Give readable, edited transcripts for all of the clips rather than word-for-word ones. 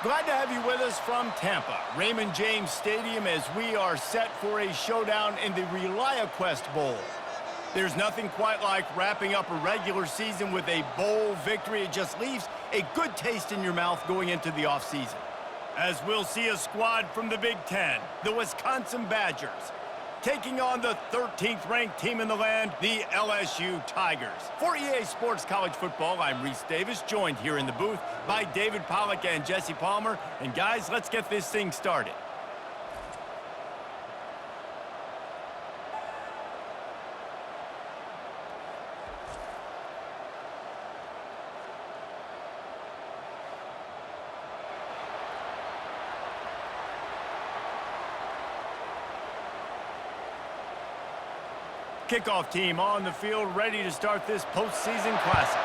Glad to have you with us from Tampa, Raymond James Stadium, as we are set for a showdown in the Reliaquest Bowl. There's nothing quite like wrapping up a regular season with a bowl victory. It just leaves a good taste in your mouth going into the offseason. As we'll see a squad from the Big Ten, the Wisconsin Badgers, taking on the 13th ranked team in the land, the LSU Tigers. For EA Sports College Football, I'm Reese Davis, joined here in the booth by David Pollack and Jesse Palmer. And guys, let's get this thing started. Kickoff team on the field, ready to start this postseason classic.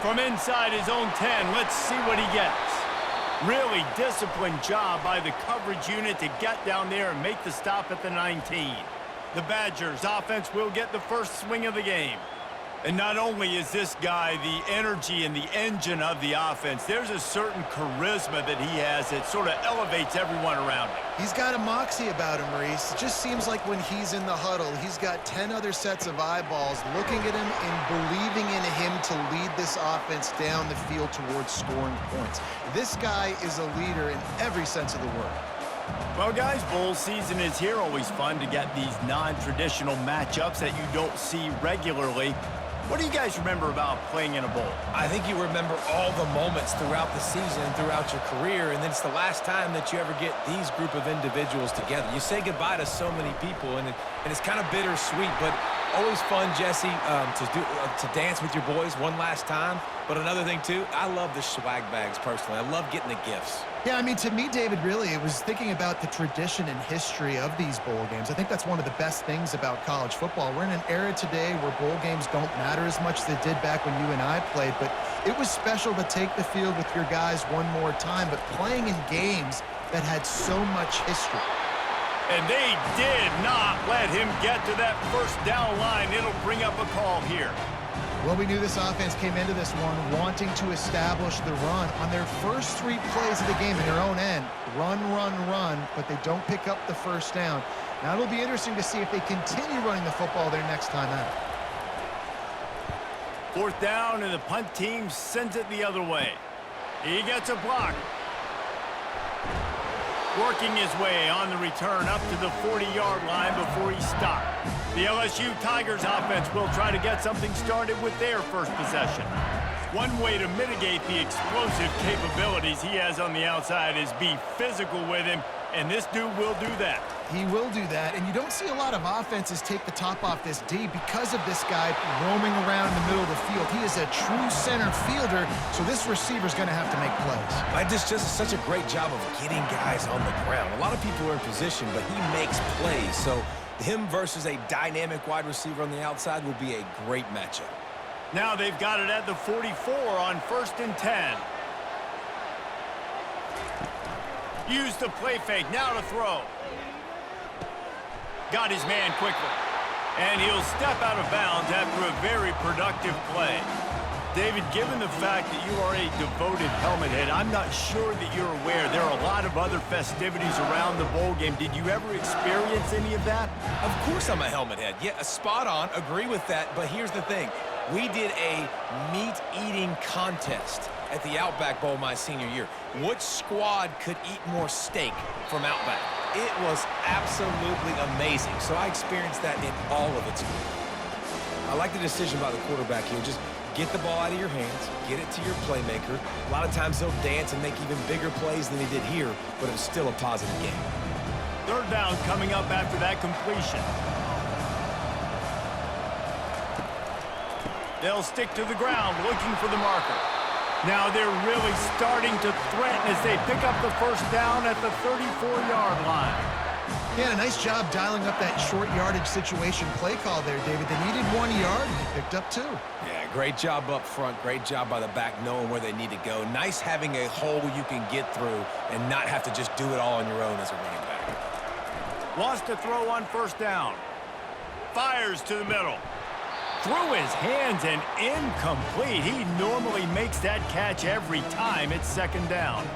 From inside his own 10, let's see what he gets. Really disciplined job by the coverage unit to get down there and make the stop at the 19. The Badgers offense will get the first swing of the game. And not only is this guy the energy and the engine of the offense, there's a certain charisma that he has that sort of elevates everyone around him. He's got a moxie about him, Reese. It just seems like when he's in the huddle, he's got 10 other sets of eyeballs looking at him and believing in him to lead this offense down the field towards scoring points. This guy is a leader in every sense of the word. Well, guys, bowl season is here. Always fun to get these non-traditional matchups that you don't see regularly. What do you guys remember about playing in a bowl? I think you remember all the moments throughout the season, throughout your career, and then it's the last time that you ever get these group of individuals together. You say goodbye to so many people, and it's kind of bittersweet, but always fun, Jesse, to dance with your boys one last time. But another thing, too, I love the swag bags, personally. I love getting the gifts. Yeah, I mean, to me, David, really, it was thinking about the tradition and history of these bowl games. I think that's one of the best things about college football. We're in an era today where bowl games don't matter as much as they did back when you and I played, but it was special to take the field with your guys one more time, but playing in games that had so much history. And they did not let him get to that first down line. It'll bring up a call here. Well, we knew this offense came into this one wanting to establish the run on their first 3 plays of the game in their own end. Run, run, run, but they don't pick up the first down. Now it'll be interesting to see if they continue running the football their next time out. 4th down, and the punt team sends it the other way. He gets a block. Working his way on the return up to the 40-yard line before he stopped. The LSU Tigers offense will try to get something started with their first possession. One way to mitigate the explosive capabilities he has on the outside is be physical with him, and this dude will do that. He will do that, and you don't see a lot of offenses take the top off this D because of this guy roaming around in the middle of the field. He is a true center fielder, so this receiver's going to have to make plays. Just such a great job of getting guys on the ground. A lot of people are in position, but he makes plays, so him versus a dynamic wide receiver on the outside will be a great matchup. Now they've got it at the 44 on 1st and 10. Use the play fake, now to throw. Got his man quickly. And he'll step out of bounds after a very productive play. David, given the fact that you are a devoted helmet head, I'm not sure that you're aware there are a lot of other festivities around the bowl game. Did you ever experience any of that? Of course I'm a helmet head. Yeah, spot on. Agree with that. But here's the thing. We did a meat-eating contest at the Outback Bowl my senior year. Which squad could eat more steak from Outback? It was absolutely amazing. So I experienced that in all of its glory. I like the decision by the quarterback here. Just get the ball out of your hands, get it to your playmaker. A lot of times he'll dance and make even bigger plays than he did here, but it was still a positive game. 3rd down coming up after that completion. They'll stick to the ground looking for the marker. Now they're really starting to threaten as they pick up the first down at the 34-yard line. Yeah, a nice job dialing up that short yardage situation play call there, David. They needed 1 yard, and he picked up 2. Yeah, great job up front. Great job by the back knowing where they need to go. Nice having a hole you can get through and not have to just do it all on your own as a running back. Wants to throw on 1st down. Fires to the middle. Through his hands and incomplete. He normally makes that catch every time it's second down.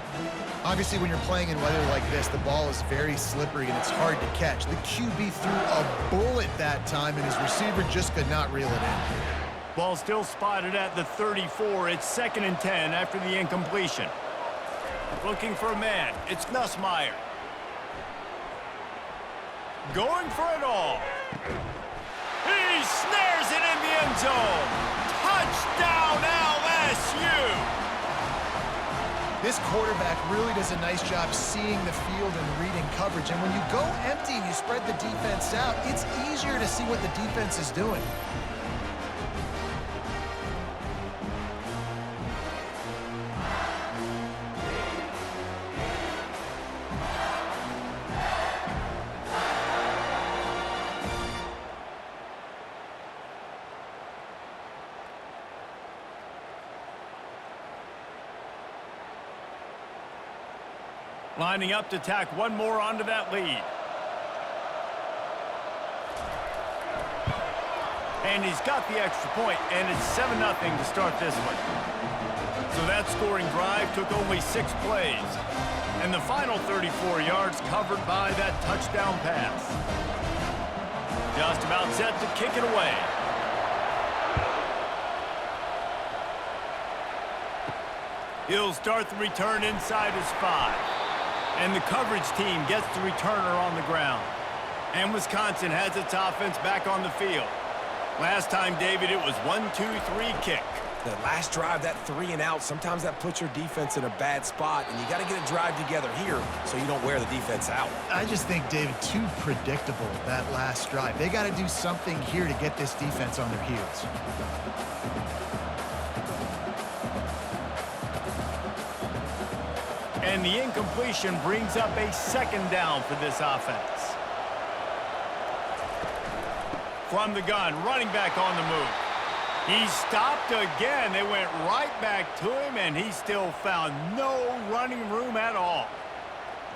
Obviously, when you're playing in weather like this, the ball is very slippery and it's hard to catch. The QB threw a bullet that time, and his receiver just could not reel it in. Ball still spotted at the 34. It's 2nd and 10 after the incompletion. Looking for a man. It's Nussmeier. Going for it all. He snares it in the end zone. Touchdown, LSU! This quarterback really does a nice job seeing the field and reading coverage. And when you go empty and you spread the defense out, it's easier to see what the defense is doing. Lining up to tack one more onto that lead. And he's got the extra point, and it's 7-0 to start this one. So that scoring drive took only 6 plays. And the final 34 yards covered by that touchdown pass. Just about set to kick it away. He'll start the return inside his 5. And the coverage team gets the returner on the ground. And Wisconsin has its offense back on the field. Last time, David, it was 1-2-3 kick. The last drive, that 3 and out, sometimes that puts your defense in a bad spot, and you got to get a drive together here so you don't wear the defense out. I just think, David, too predictable, that last drive. They got to do something here to get this defense on their heels. And the incompletion brings up a 2nd down for this offense. From the gun, running back on the move. He stopped again. They went right back to him, and he still found no running room at all.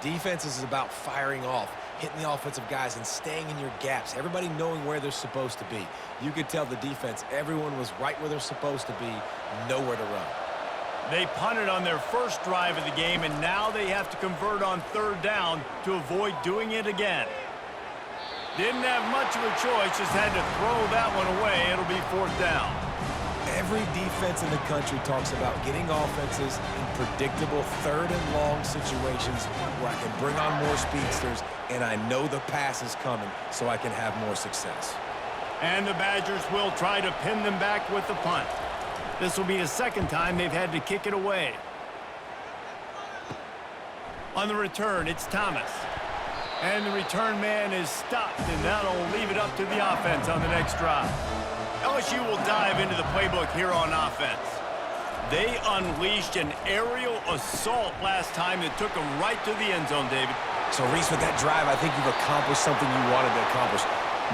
Defense is about firing off, hitting the offensive guys, and staying in your gaps. Everybody knowing where they're supposed to be. You could tell the defense, everyone was right where they're supposed to be, nowhere to run. They punted on their first drive of the game, and now they have to convert on 3rd down to avoid doing it again. Didn't have much of a choice, just had to throw that one away. It'll be 4th down. Every defense in the country talks about getting offenses in predictable 3rd and long situations where I can bring on more speedsters, and I know the pass is coming, so I can have more success. And the Badgers will try to pin them back with the punt. This will be the 2nd time they've had to kick it away. On the return, it's Thomas. And the return man is stopped, and that'll leave it up to the offense on the next drive. LSU will dive into the playbook here on offense. They unleashed an aerial assault last time that took them right to the end zone, David. So, Reese, with that drive, I think you've accomplished something you wanted to accomplish.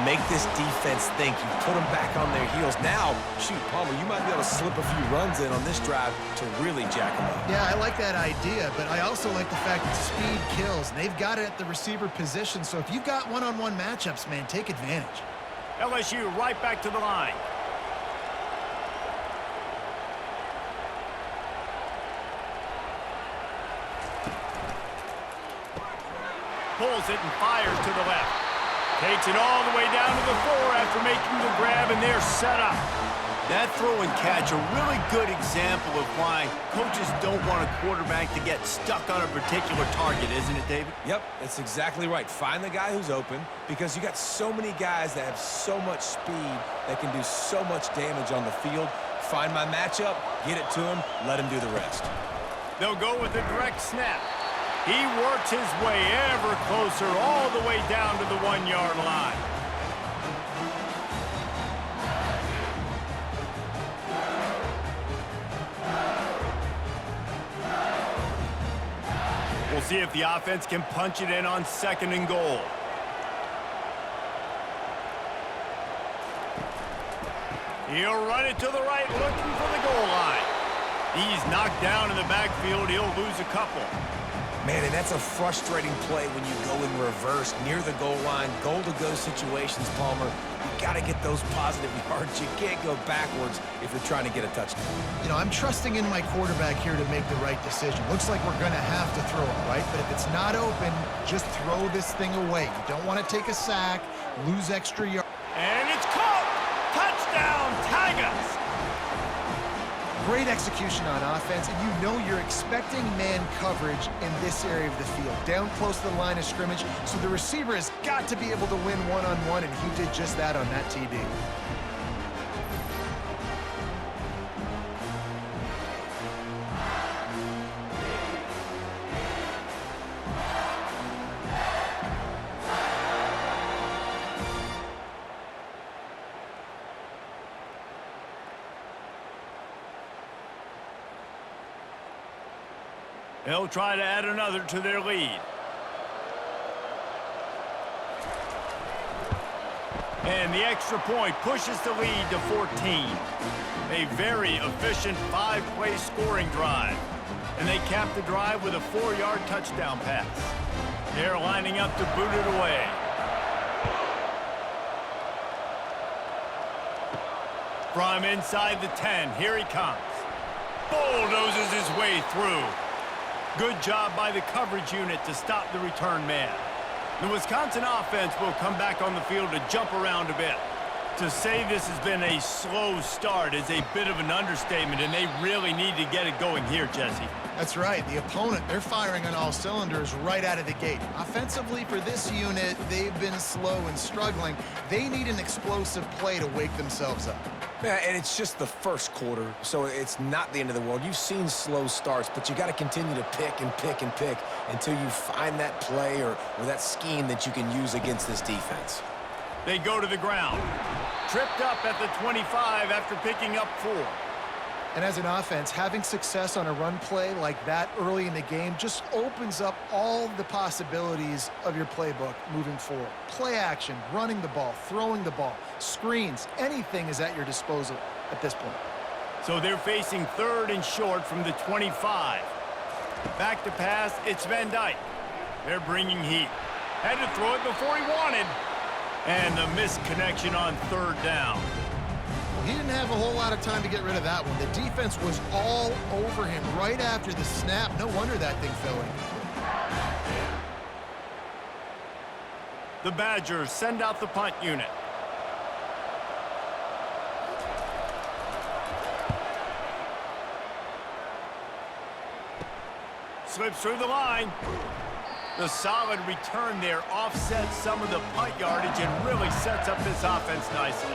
Make this defense think. You put them back on their heels. Now, shoot, Palmer, you might be able to slip a few runs in on this drive to really jack them up. Yeah, I like that idea, but I also like the fact that speed kills. They've got it at the receiver position, so if you've got one-on-one matchups, man, take advantage. LSU right back to the line. Pulls it and fires to the left. Takes it all the way down to the 4 after making the grab, and they're set up. That throw and catch, a really good example of why coaches don't want a quarterback to get stuck on a particular target, isn't it, David? Yep, that's exactly right. Find the guy who's open, because you got so many guys that have so much speed that can do so much damage on the field. Find my matchup, get it to him, let him do the rest. They'll go with a direct snap. He works his way ever closer all the way down to the 1-yard line. We'll see if the offense can punch it in on 2nd and goal. He'll run it to the right, looking for the goal line. He's knocked down in the backfield. He'll lose a couple. Man, and that's a frustrating play when you go in reverse near the goal line, goal-to-go situations, Palmer. You got to get those positive yards. You can't go backwards if you're trying to get a touchdown. You know, I'm trusting in my quarterback here to make the right decision. Looks like we're going to have to throw it, right? But if it's not open, just throw this thing away. You don't want to take a sack, lose extra yards. And it's caught! Touchdown, Tigers! Great execution on offense, and you know you're expecting man coverage in this area of the field, down close to the line of scrimmage, so the receiver has got to be able to win one-on-one, and he did just that on that TD. They'll try to add another to their lead. And the extra point pushes the lead to 14. A very efficient 5-play scoring drive. And they cap the drive with a 4-yard touchdown pass. They're lining up to boot it away. From inside the 10, here he comes. Bulldozes his way through. Good job by the coverage unit to stop the return man. The Wisconsin offense will come back on the field to jump around a bit. To say this has been a slow start is a bit of an understatement, and they really need to get it going here, Jesse. That's right. The opponent, they're firing on all cylinders right out of the gate. Offensively, for this unit, they've been slow and struggling. They need an explosive play to wake themselves up. Yeah, and it's just the first quarter, so it's not the end of the world. You've seen slow starts, but you got to continue to pick and pick and pick until you find that play or that scheme that you can use against this defense. They go to the ground. Tripped up at the 25 after picking up 4. And as an offense, having success on a run play like that early in the game just opens up all the possibilities of your playbook moving forward. Play action, running the ball, throwing the ball, screens, anything is at your disposal at this point. So they're facing 3rd and short from the 25. Back to pass, it's Van Dyke. They're bringing heat. Had to throw it before he wanted. And the missed connection on 3rd down. He didn't have a whole lot of time to get rid of that one. The defense was all over him right after the snap. No wonder that thing fell in. The Badgers send out the punt unit. Slips through the line. The solid return there offsets some of the punt yardage and really sets up this offense nicely.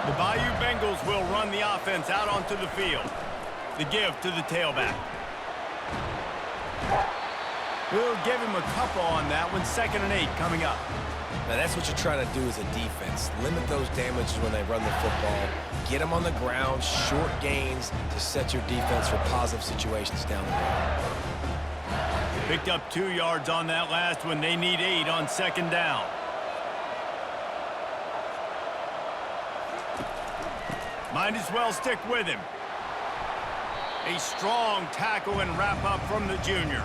The Bayou Bengals will run the offense out onto the field. The give to the tailback. We'll give him a couple on that one. 2nd and 8 coming up. Now, that's what you're trying to do as a defense. Limit those damages when they run the football. Get them on the ground, short gains to set your defense for positive situations down the road. Picked up 2 yards on that last one. They need 8 on 2nd down. Might as well stick with him. A strong tackle and wrap up from the junior.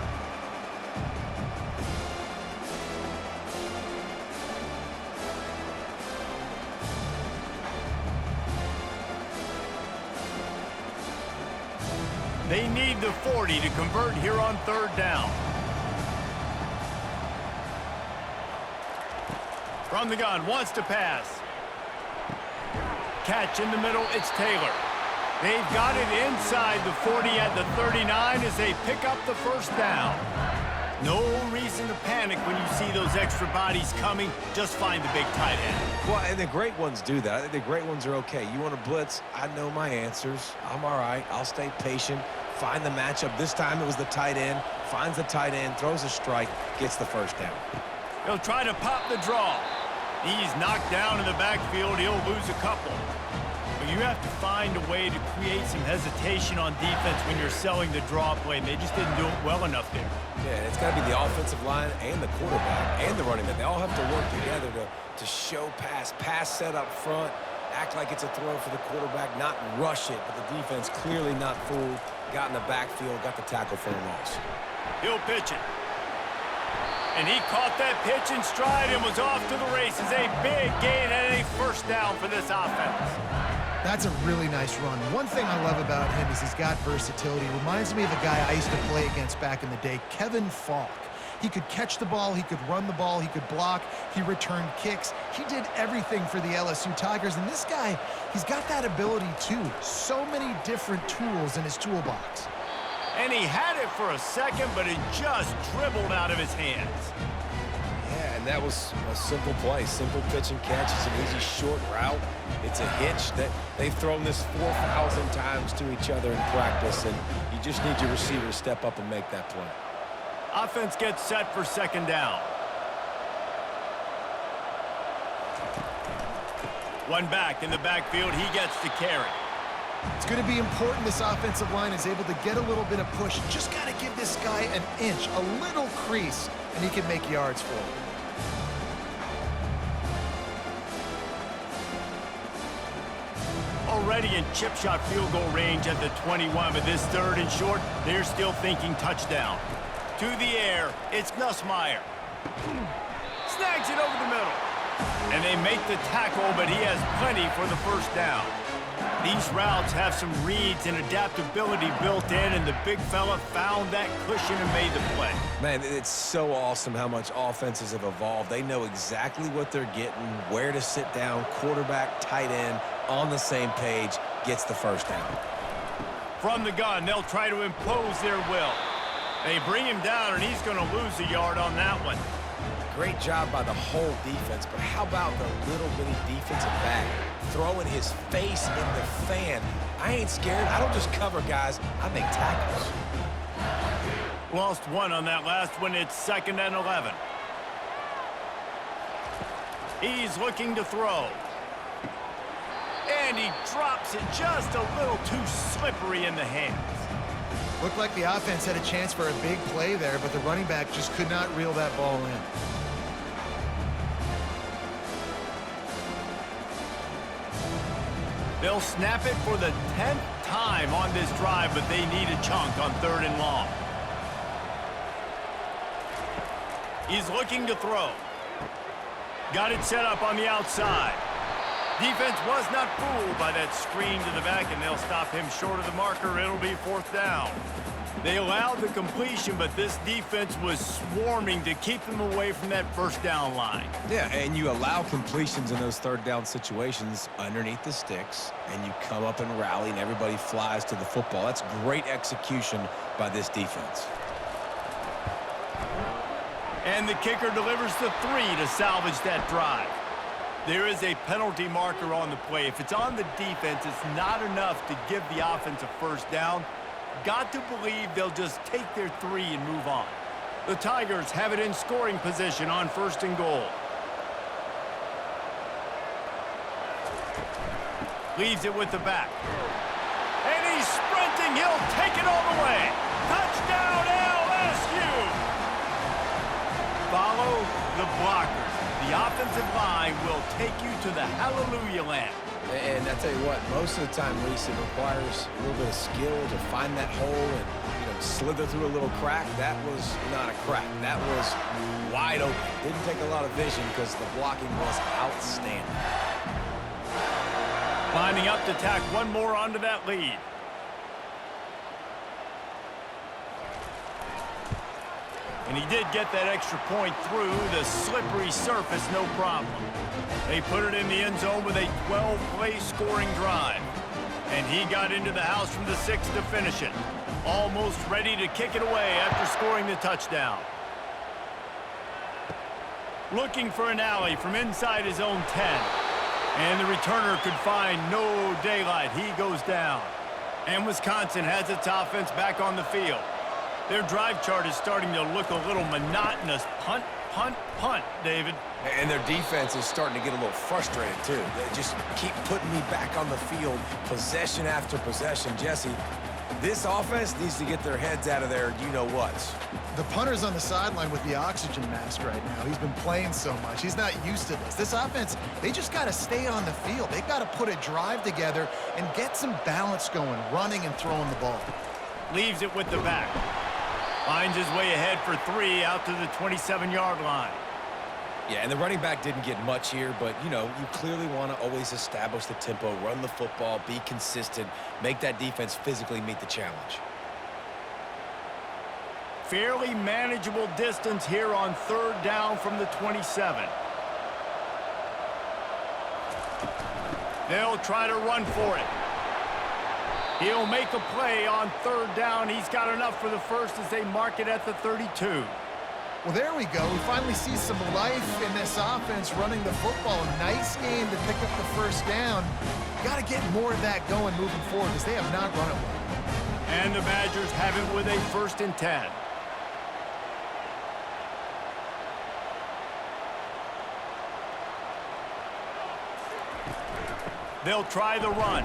They need the 40 to convert here on 3rd down. From the gun, wants to pass. Catch in the middle, it's Taylor. They've got it inside the 40 at the 39 as they pick up the 1st down. No reason to panic when you see those extra bodies coming. Just find the big tight end. Well, and the great ones do that. I think the great ones are okay. You want to blitz? I know my answers. I'm all right. I'll stay patient. Find the matchup. This time it was the tight end. Finds the tight end, throws a strike, gets the 1st down. He'll try to pop the draw. He's knocked down in the backfield. He'll lose a couple. But you have to find a way to create some hesitation on defense when you're selling the draw play. They just didn't do it well enough there. Yeah, it's got to be the offensive line and the quarterback and the running back. They all have to work together to show pass set up front, act like it's a throw for the quarterback, not rush it. But the defense clearly not fooled. Got in the backfield, got the tackle for a loss. He'll pitch it. And he caught that pitch in stride and was off to the races. A big gain and a first down for this offense. That's a really nice run. One thing I love about him is he's got versatility. He reminds me of a guy I used to play against back in the day, Kevin Falk. He could catch the ball, he could run the ball, he could block, he returned kicks. He did everything for the LSU Tigers, and this guy, he's got that ability too. So many different tools in his toolbox. And he had it for a second, but it just dribbled out of his hands. Yeah, and that was a simple play. Simple pitch and catch. It's an easy short route. It's a hitch that they've thrown this 4,000 times to each other in practice, and you just need your receiver to step up and make that play. Offense gets set for second down. One back in the backfield. He gets the carry. It's going to be important this offensive line is able to get a little bit of push. Just got to give this guy an inch, a little crease, and he can make yards for it. Already in chip shot field goal range at the 21, but this third and short, they're still thinking touchdown. To the air, it's Nussmeier. Snags it over the middle. And they make the tackle, but he has plenty for the first down. These routes have some reads and adaptability built in, and the big fella found that cushion and made the play. Man, it's so awesome how much offenses have evolved. They know exactly what they're getting, where to sit down, quarterback, tight end, on the same page, gets the first down. From the gun, they'll try to impose their will. They bring him down, and he's going to lose a yard on that one. Great job by the whole defense, but how about the little bitty defensive back throwing his face in the fan? I ain't scared. I don't just cover guys. I make tackles. Lost one on that last one. It's 2nd and 11. He's looking to throw. And he drops it just a little too slippery in the hands. Looked like the offense had a chance for a big play there, but the running back just could not reel that ball in. They'll snap it for the 10th time on this drive, but they need a chunk on 3rd and long. He's looking to throw. Got it set up on the outside. Defense was not fooled by that screen to the back, and they'll stop him short of the marker. It'll be 4th down. They allowed the completion, but this defense was swarming to keep them away from that first down line. Yeah, and you allow completions in those 3rd down situations underneath the sticks, and you come up and rally, and everybody flies to the football. That's great execution by this defense. And the kicker delivers the 3 to salvage that drive. There is a penalty marker on the play. If it's on the defense, it's not enough to give the offense a first down. Got to believe they'll just take their 3 and move on. The Tigers have it in scoring position on 1st and goal. Leaves it with the back. And he's sprinting. He'll take it all the way. Touchdown, LSU! Follow the blockers. The offensive line will take you to the hallelujah land. And I tell you what, most of the time, Reese, it requires a little bit of skill to find that hole and, slither through a little crack. That was not a crack. That was wide open. Didn't take a lot of vision because the blocking was outstanding. Lining up to tack one more onto that lead. And he did get that extra point through the slippery surface, no problem. They put it in the end zone with a 12-play scoring drive. And he got into the house from the 6 to finish it. Almost ready to kick it away after scoring the touchdown. Looking for an alley from inside his own 10. And the returner could find no daylight. He goes down. And Wisconsin has its offense back on the field. Their drive chart is starting to look a little monotonous. Punt, punt, punt, David. And their defense is starting to get a little frustrated, too. They just keep putting me back on the field, possession after possession. Jesse, this offense needs to get their heads out of there, you-know-what. The punter's on the sideline with the oxygen mask right now. He's been playing so much. He's not used to this. This offense, they just got to stay on the field. They've got to put a drive together and get some balance going, running and throwing the ball. Leaves it with the back. Finds his way ahead for 3 out to the 27-yard line. Yeah, and the running back didn't get much here, but, you know, you clearly want to always establish the tempo, run the football, be consistent, make that defense physically meet the challenge. Fairly manageable distance here on 3rd down from the 27. They'll try to run for it. He'll make a play on 3rd down. He's got enough for the first as they mark it at the 32. Well, there we go. We finally see some life in this offense running the football. Nice game to pick up the first down. Got to get more of that going moving forward because they have not run it well. And the Badgers have it with a 1st and 10. They'll try the run.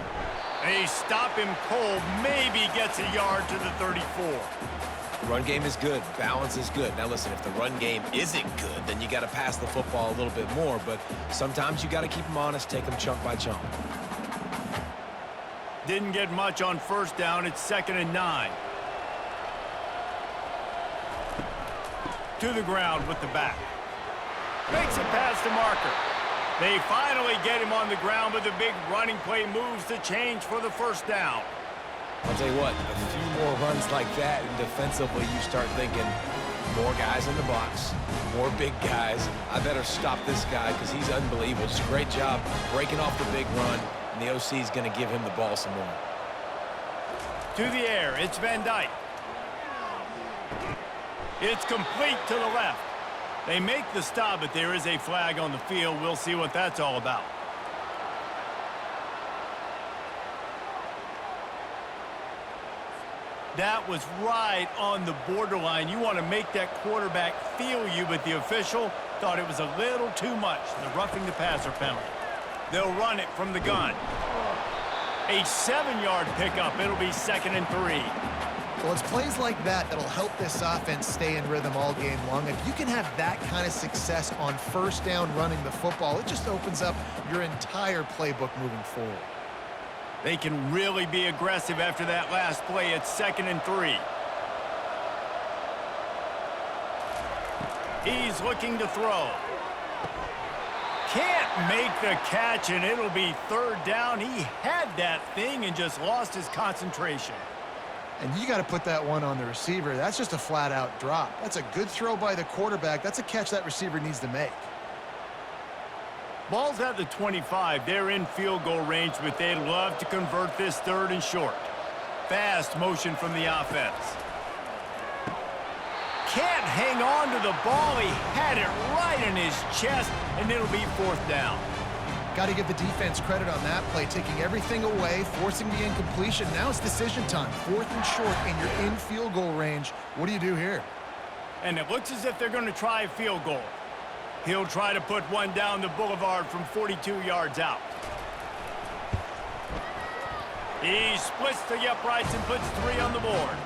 They stop him cold, maybe gets a yard to the 34. Run game is good. Balance is good. Now, listen, if the run game isn't good, then you got to pass the football a little bit more. But sometimes you got to keep them honest, take them chunk by chunk. Didn't get much on 1st down. It's 2nd and 9. To the ground with the back. Makes it past the marker. They finally get him on the ground, but the big running play moves the change for the 1st down. I'll tell you what, a few more runs like that, and defensively you start thinking, more guys in the box, more big guys. I better stop this guy because he's unbelievable. Just a great job breaking off the big run, and the OC is going to give him the ball some more. To the air, it's Van Dyke. It's complete to the left. They make the stop, but there is a flag on the field. We'll see what that's all about. That was right on the borderline. You want to make that quarterback feel you, but the official thought it was a little too much, the roughing the passer penalty. They'll run it from the gun. A 7-yard pickup. It'll be 2nd and 3. Well, it's plays like that that'll help this offense stay in rhythm all game long. If you can have that kind of success on 1st down running the football, it just opens up your entire playbook moving forward. They can really be aggressive after that last play. It's 2nd and 3. He's looking to throw. Can't make the catch, and it'll be 3rd down. He had that thing and just lost his concentration. And you got to put that one on the receiver. That's just a flat-out drop. That's a good throw by the quarterback. That's a catch that receiver needs to make. Ball's at the 25. They're in field goal range, but they'd love to convert this 3rd and short. Fast motion from the offense. Can't hang on to the ball. He had it right in his chest, and it'll be 4th down. Got to give the defense credit on that play, taking everything away, forcing the incompletion. Now it's decision time. 4th and short, and you're in field goal range. What do you do here? And it looks as if they're going to try a field goal. He'll try to put one down the boulevard from 42 yards out. He splits the uprights and puts 3 on the board.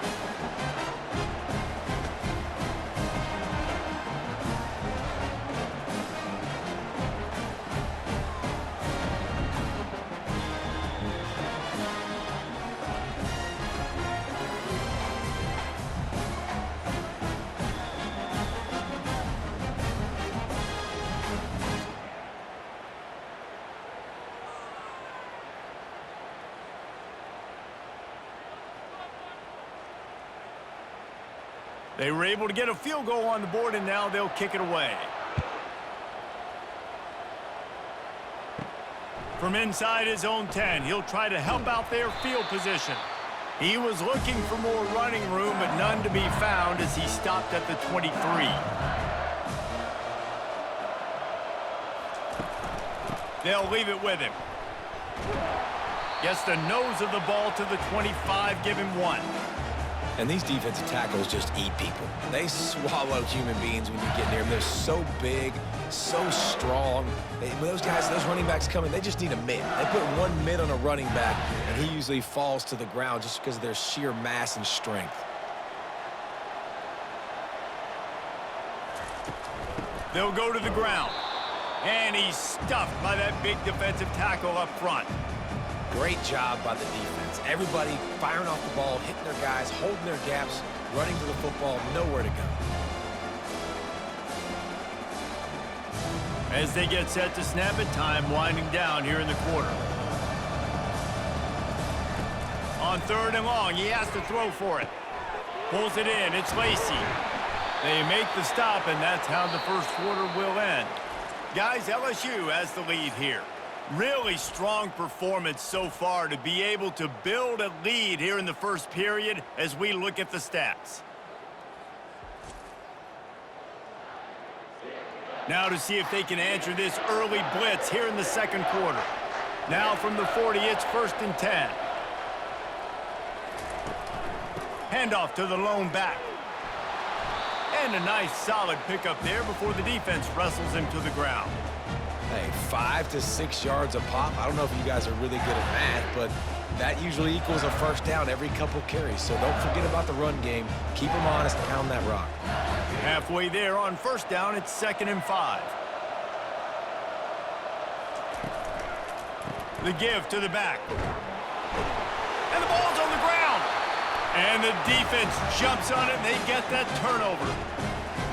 They were able to get a field goal on the board, and now they'll kick it away. From inside his own 10, he'll try to help out their field position. He was looking for more running room, but none to be found as he stopped at the 23. They'll leave it with him. Gets the nose of the ball to the 25, give him 1. And these defensive tackles just eat people. They swallow human beings when you get near them. They're so big, so strong. When those guys, those running backs come in, they just need a mid. They put one mid on a running back, and he usually falls to the ground just because of their sheer mass and strength. They'll go to the ground. And he's stuffed by that big defensive tackle up front. Great job by the defense. Everybody firing off the ball, hitting their guys, holding their gaps. running to the football, nowhere to go. As they get set to snap it, time winding down here in the quarter. On 3rd and long, he has to throw for it. Pulls it in, it's Lacey. They make the stop, and that's how the first quarter will end. Guys, LSU has the lead here. Really strong performance so far to be able to build a lead here in the first period as we look at the stats. Now to see if they can answer this early blitz here in the second quarter. Now from the 40, it's 1st and 10. Handoff to the lone back. And a nice solid pickup there before the defense wrestles him to the ground. Hey, 5 to 6 yards a pop. I don't know if you guys are really good at math, but that usually equals a first down every couple carries. So don't forget about the run game. Keep them honest, pound that rock. Halfway there on 1st down, it's 2nd and 5. The give to the back. And the ball's on the ground. And the defense jumps on it, and they get that turnover.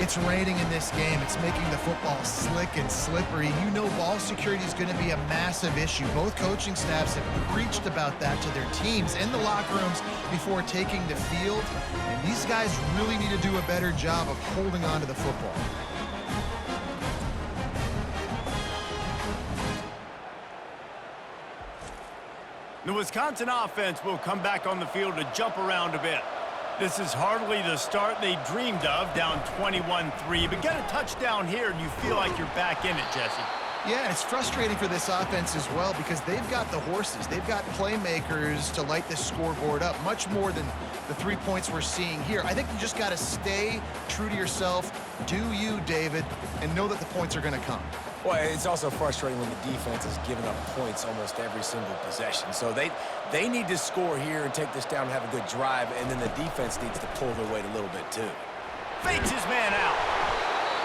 It's raining in this game. It's making the football slick and slippery. You know ball security is going to be a massive issue. Both coaching staffs have preached about that to their teams in the locker rooms before taking the field. And these guys really need to do a better job of holding on to the football. The Wisconsin offense will come back on the field to jump around a bit. This is hardly the start they dreamed of, down 21-3, but get a touchdown here and you feel like you're back in it, Jesse. Yeah, and it's frustrating for this offense as well because they've got the horses. They've got playmakers to light this scoreboard up, much more than the 3 points we're seeing here. I think you just got to stay true to yourself, do you, David, and know that the points are going to come. Well, it's also frustrating when the defense is giving up points almost every single possession. So they need to score here and take this down and have a good drive, and then the defense needs to pull their weight a little bit too. Fakes his man out.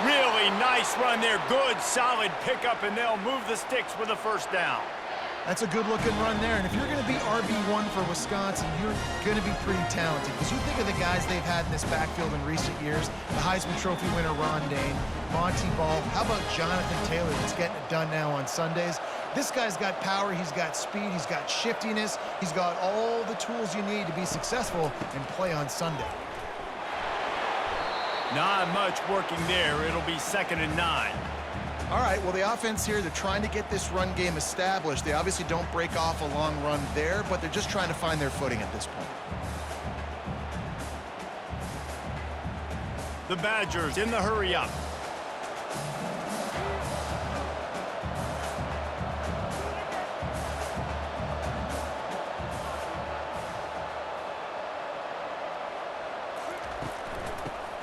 Really nice run there. Good, solid pickup, and they'll move the sticks with a 1st down. That's a good-looking run there, and if you're going to be RB1 for Wisconsin, you're going to be pretty talented because you think of the guys they've had in this backfield in recent years, the Heisman Trophy winner Ron Dane, Monty Ball. How about Jonathan Taylor that's getting it done now on Sundays? This guy's got power, he's got speed, he's got shiftiness, he's got all the tools you need to be successful and play on Sunday. Not much working there. It'll be 2nd and 9. All right, well, the offense here, they're trying to get this run game established. They obviously don't break off a long run there, but they're just trying to find their footing at this point. The Badgers in the hurry up.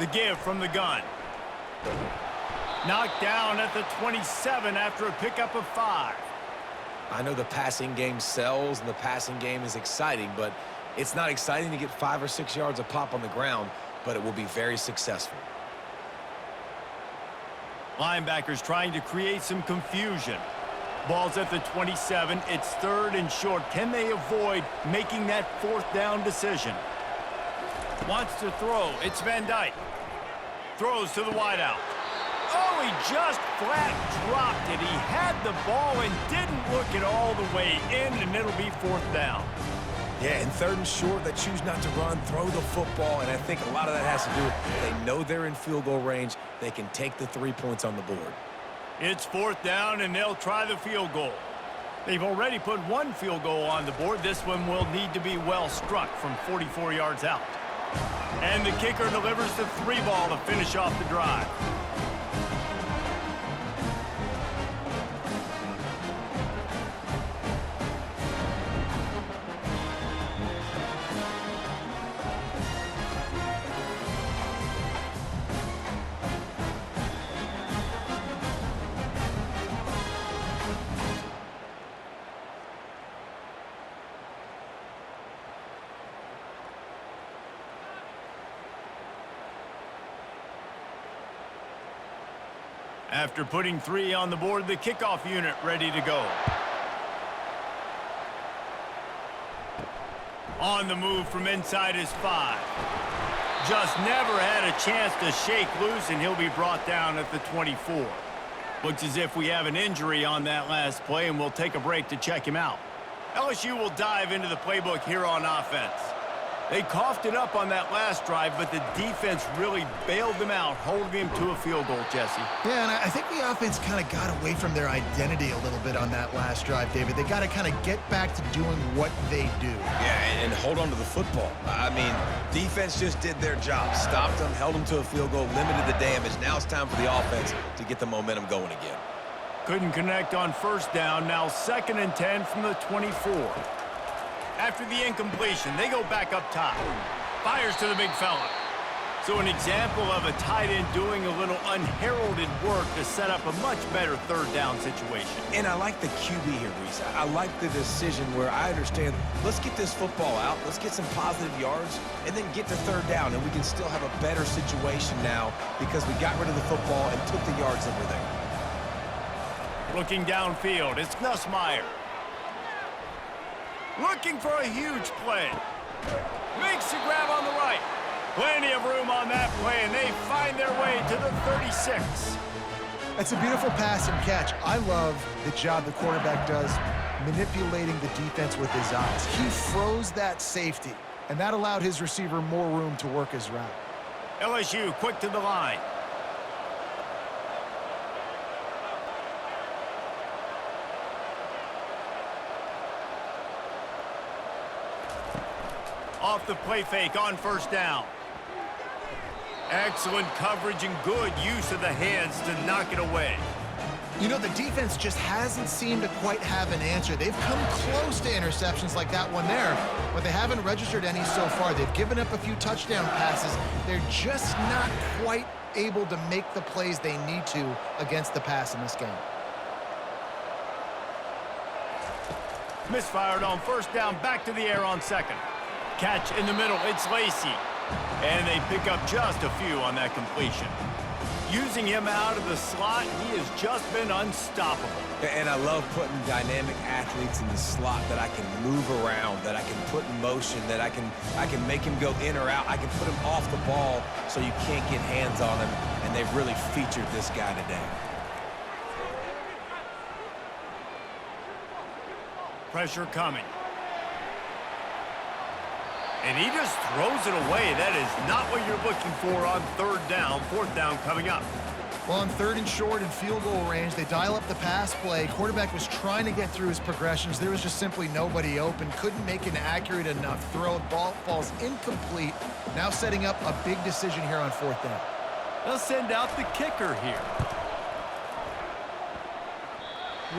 The give from the gun. Knocked down at the 27 after a pickup of 5. I know the passing game sells and the passing game is exciting, but it's not exciting to get 5 or 6 yards a pop on the ground, but it will be very successful. Linebackers trying to create some confusion. Ball's at the 27. It's 3rd and short. Can they avoid making that 4th down decision? Wants to throw. It's Van Dyke. Throws to the wideout. Oh, he just flat dropped it. He had the ball and didn't look it all the way in, and it'll be 4th down. Yeah, and 3rd and short, they choose not to run, throw the football, and I think a lot of that has to do with they know they're in field goal range. They can take the 3 points on the board. It's 4th down, and they'll try the field goal. They've already put 1 field goal on the board. This one will need to be well struck from 44 yards out. And the kicker delivers the 3 ball to finish off the drive. After putting 3 on the board, the kickoff unit ready to go. On the move from inside is 5. Just never had a chance to shake loose, and he'll be brought down at the 24. Looks as if we have an injury on that last play, and we'll take a break to check him out. LSU will dive into the playbook here on offense. They coughed it up on that last drive, but the defense really bailed them out, holding them to a field goal, Jesse. Yeah, and I think the offense kind of got away from their identity a little bit on that last drive, David. They got to kind of get back to doing what they do. Yeah, and hold on to the football. I mean, defense just did their job. Stopped them, held them to a field goal, limited the damage. Now it's time for the offense to get the momentum going again. Couldn't connect on first down. Now 2nd and 10 from the 24. After the incompletion, they go back up top. Fires to the big fella. So an example of a tight end doing a little unheralded work to set up a much better 3rd down situation. And I like the QB here, Reese. I like the decision where I understand, let's get this football out, let's get some positive yards, and then get to 3rd down, and we can still have a better situation now because we got rid of the football and took the yards that were there. Looking downfield, it's Nussmeier. Looking for a huge play. Makes the grab on the right. Plenty of room on that play, and they find their way to the 36. That's a beautiful pass and catch. I love the job the quarterback does manipulating the defense with his eyes. He froze that safety, and that allowed his receiver more room to work his route. LSU quick to the line. Off the play fake on first down. Excellent coverage and good use of the hands to knock it away. You know, the defense just hasn't seemed to quite have an answer. They've come close to interceptions like that one there, but they haven't registered any so far. They've given up a few touchdown passes. They're just not quite able to make the plays they need to against the pass in this game. Misfired on first down, back to the air on 2nd. Catch in the middle, it's Lacey. And they pick up just a few on that completion. Using him out of the slot, he has just been unstoppable. And I love putting dynamic athletes in the slot that I can move around, that I can put in motion, that I can make him go in or out. I can put him off the ball so you can't get hands on him, and they've really featured this guy today. Pressure coming. And he just throws it away. That is not what you're looking for on 3rd down. 4th down coming up. Well, on 3rd and short and field goal range, they dial up the pass play. Quarterback was trying to get through his progressions. There was just simply nobody open. Couldn't make an accurate enough throw. Ball falls incomplete. Now setting up a big decision here on 4th down. They'll send out the kicker here.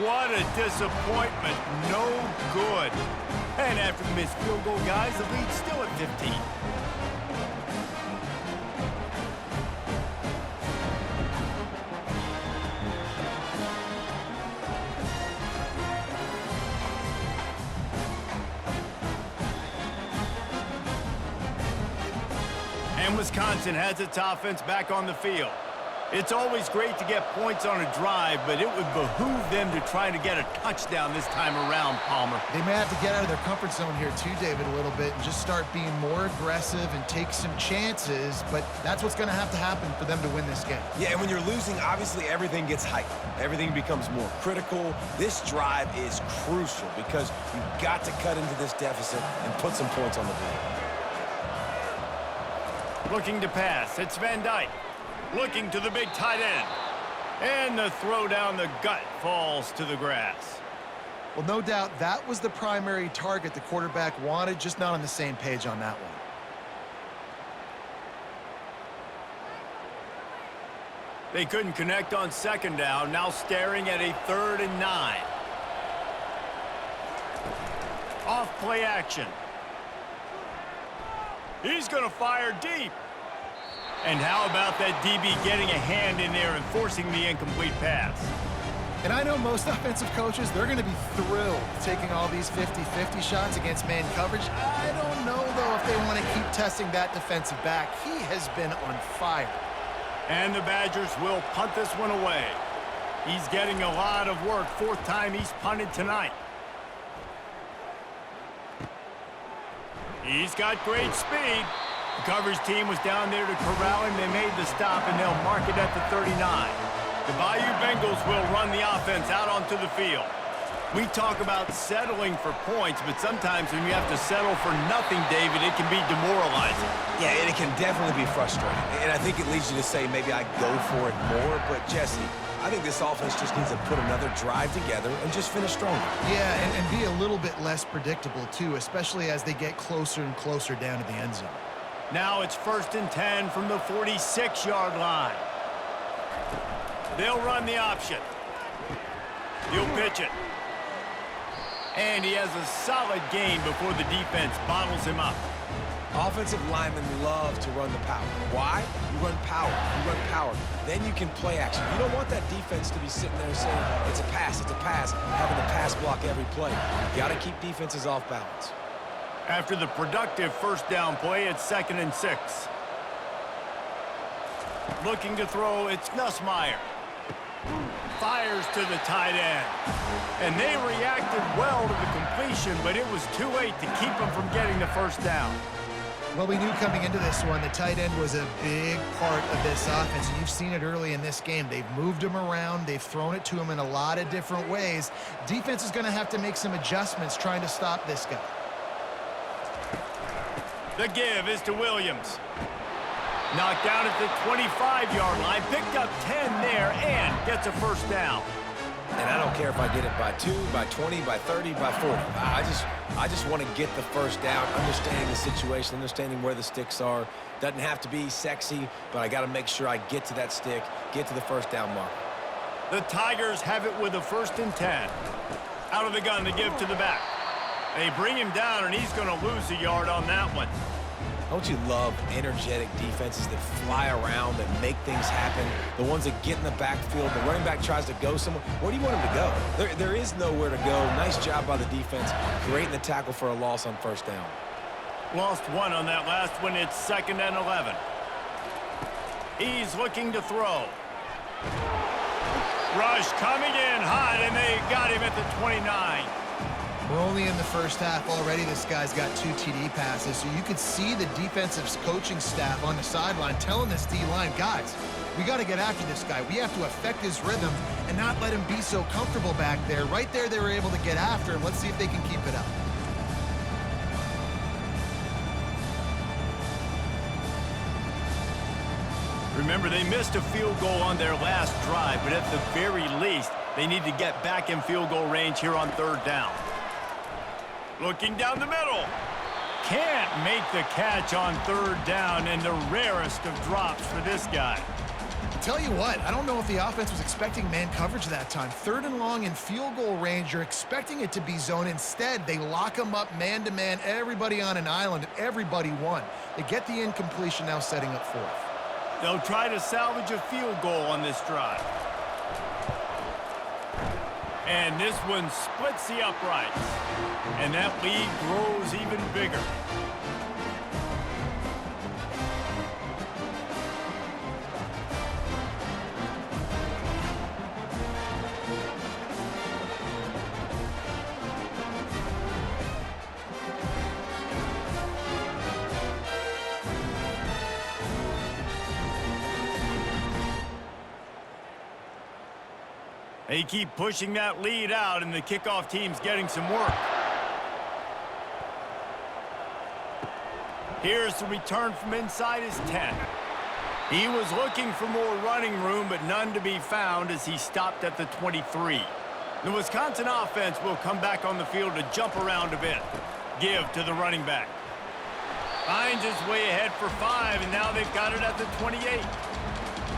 What a disappointment. No good. And after the missed field goal, guys, the lead's still at 15. And Wisconsin has its offense back on the field. It's always great to get points on a drive, but it would behoove them to try to get a touchdown this time around, Palmer. They may have to get out of their comfort zone here too, David, a little bit and just start being more aggressive and take some chances, but that's what's going to have to happen for them to win this game. Yeah, and when you're losing, obviously everything gets heightened. Everything becomes more critical. This drive is crucial because you've got to cut into this deficit and put some points on the board. Looking to pass, it's Van Dyke. Looking to the big tight end. And the throw down the gut falls to the grass. Well, no doubt that was the primary target the quarterback wanted, just not on the same page on that one. They couldn't connect on 2nd down, now staring at a 3rd and 9. Off play action. He's going to fire deep. And how about that DB getting a hand in there and forcing the incomplete pass? And I know most offensive coaches, they're going to be thrilled taking all these 50-50 shots against man coverage. I don't know, though, if they want to keep testing that defensive back. He has been on fire. And the Badgers will punt this one away. He's getting a lot of work. 4th time he's punted tonight. He's got great speed. The coverage team was down there to corral him. They made the stop, and they'll mark it at the 39. The Bayou Bengals will run the offense out onto the field. We talk about settling for points, but sometimes when you have to settle for nothing, David, it can be demoralizing. Yeah, and it can definitely be frustrating. And I think it leads you to say maybe I go for it more. But, Jesse, I think this offense just needs to put another drive together and just finish stronger. Yeah, and be a little bit less predictable, too, especially as they get closer and closer down to the end zone. Now it's 1st and 10 from the 46-yard line. They'll run the option. He'll pitch it. And he has a solid gain before the defense bottles him up. Offensive linemen love to run the power. Why? You run power. You run power. Then you can play action. You don't want that defense to be sitting there saying, it's a pass, having to pass block every play. You got to keep defenses off balance. After the productive first down play, it's 2nd and 6. Looking to throw, it's Nussmeier. Fires to the tight end. And they reacted well to the completion, but it was too late to keep them from getting the first down. Well, we knew coming into this one, the tight end was a big part of this offense, and you've seen it early in this game. They've moved him around. They've thrown it to him in a lot of different ways. Defense is going to have to make some adjustments trying to stop this guy. The give is to Williams. Knocked down at the 25-yard line, picked up 10 there, and gets a first down. And I don't care if I get it by 2, by 20, by 30, by 40. I just want to get the first down, understanding the situation, understanding where the sticks are. Doesn't have to be sexy, but I got to make sure I get to that stick, get to the first down mark. The Tigers have it with a 1st and 10. Out of the gun to give to the back. They bring him down, and he's going to lose a yard on that one. Don't you love energetic defenses that fly around, that make things happen? The ones that get in the backfield, the running back tries to go somewhere. Where do you want him to go? There is nowhere to go. Nice job by the defense, creating the tackle for a loss on first down. Lost one on that last one. It's 2nd and 11. He's looking to throw. Rush coming in hot, and they got him at the 29. We're only in the first half already. This guy's got 2 TD passes, so you could see the defensive coaching staff on the sideline telling this D-line, guys, we got to get after this guy. We have to affect his rhythm and not let him be so comfortable back there. Right there, they were able to get after him. Let's see if they can keep it up. Remember, they missed a field goal on their last drive, but at the very least, they need to get back in field goal range here on 3rd down. Looking down the middle. Can't make the catch on 3rd down, and the rarest of drops for this guy. Tell you what, I don't know if the offense was expecting man coverage that time. 3rd and long in field goal range, you're expecting it to be zone. Instead, they lock them up man-to-man, everybody on an island, and everybody won. They get the incompletion, now setting up 4th. They'll try to salvage a field goal on this drive. And this one splits the uprights. And that lead grows even bigger. They keep pushing that lead out, and the kickoff team's getting some work. Here's the return from inside his 10. He was looking for more running room, but none to be found as he stopped at the 23. The Wisconsin offense will come back on the field to jump around a bit. Give to the running back. Finds his way ahead for 5, and now they've got it at the 28.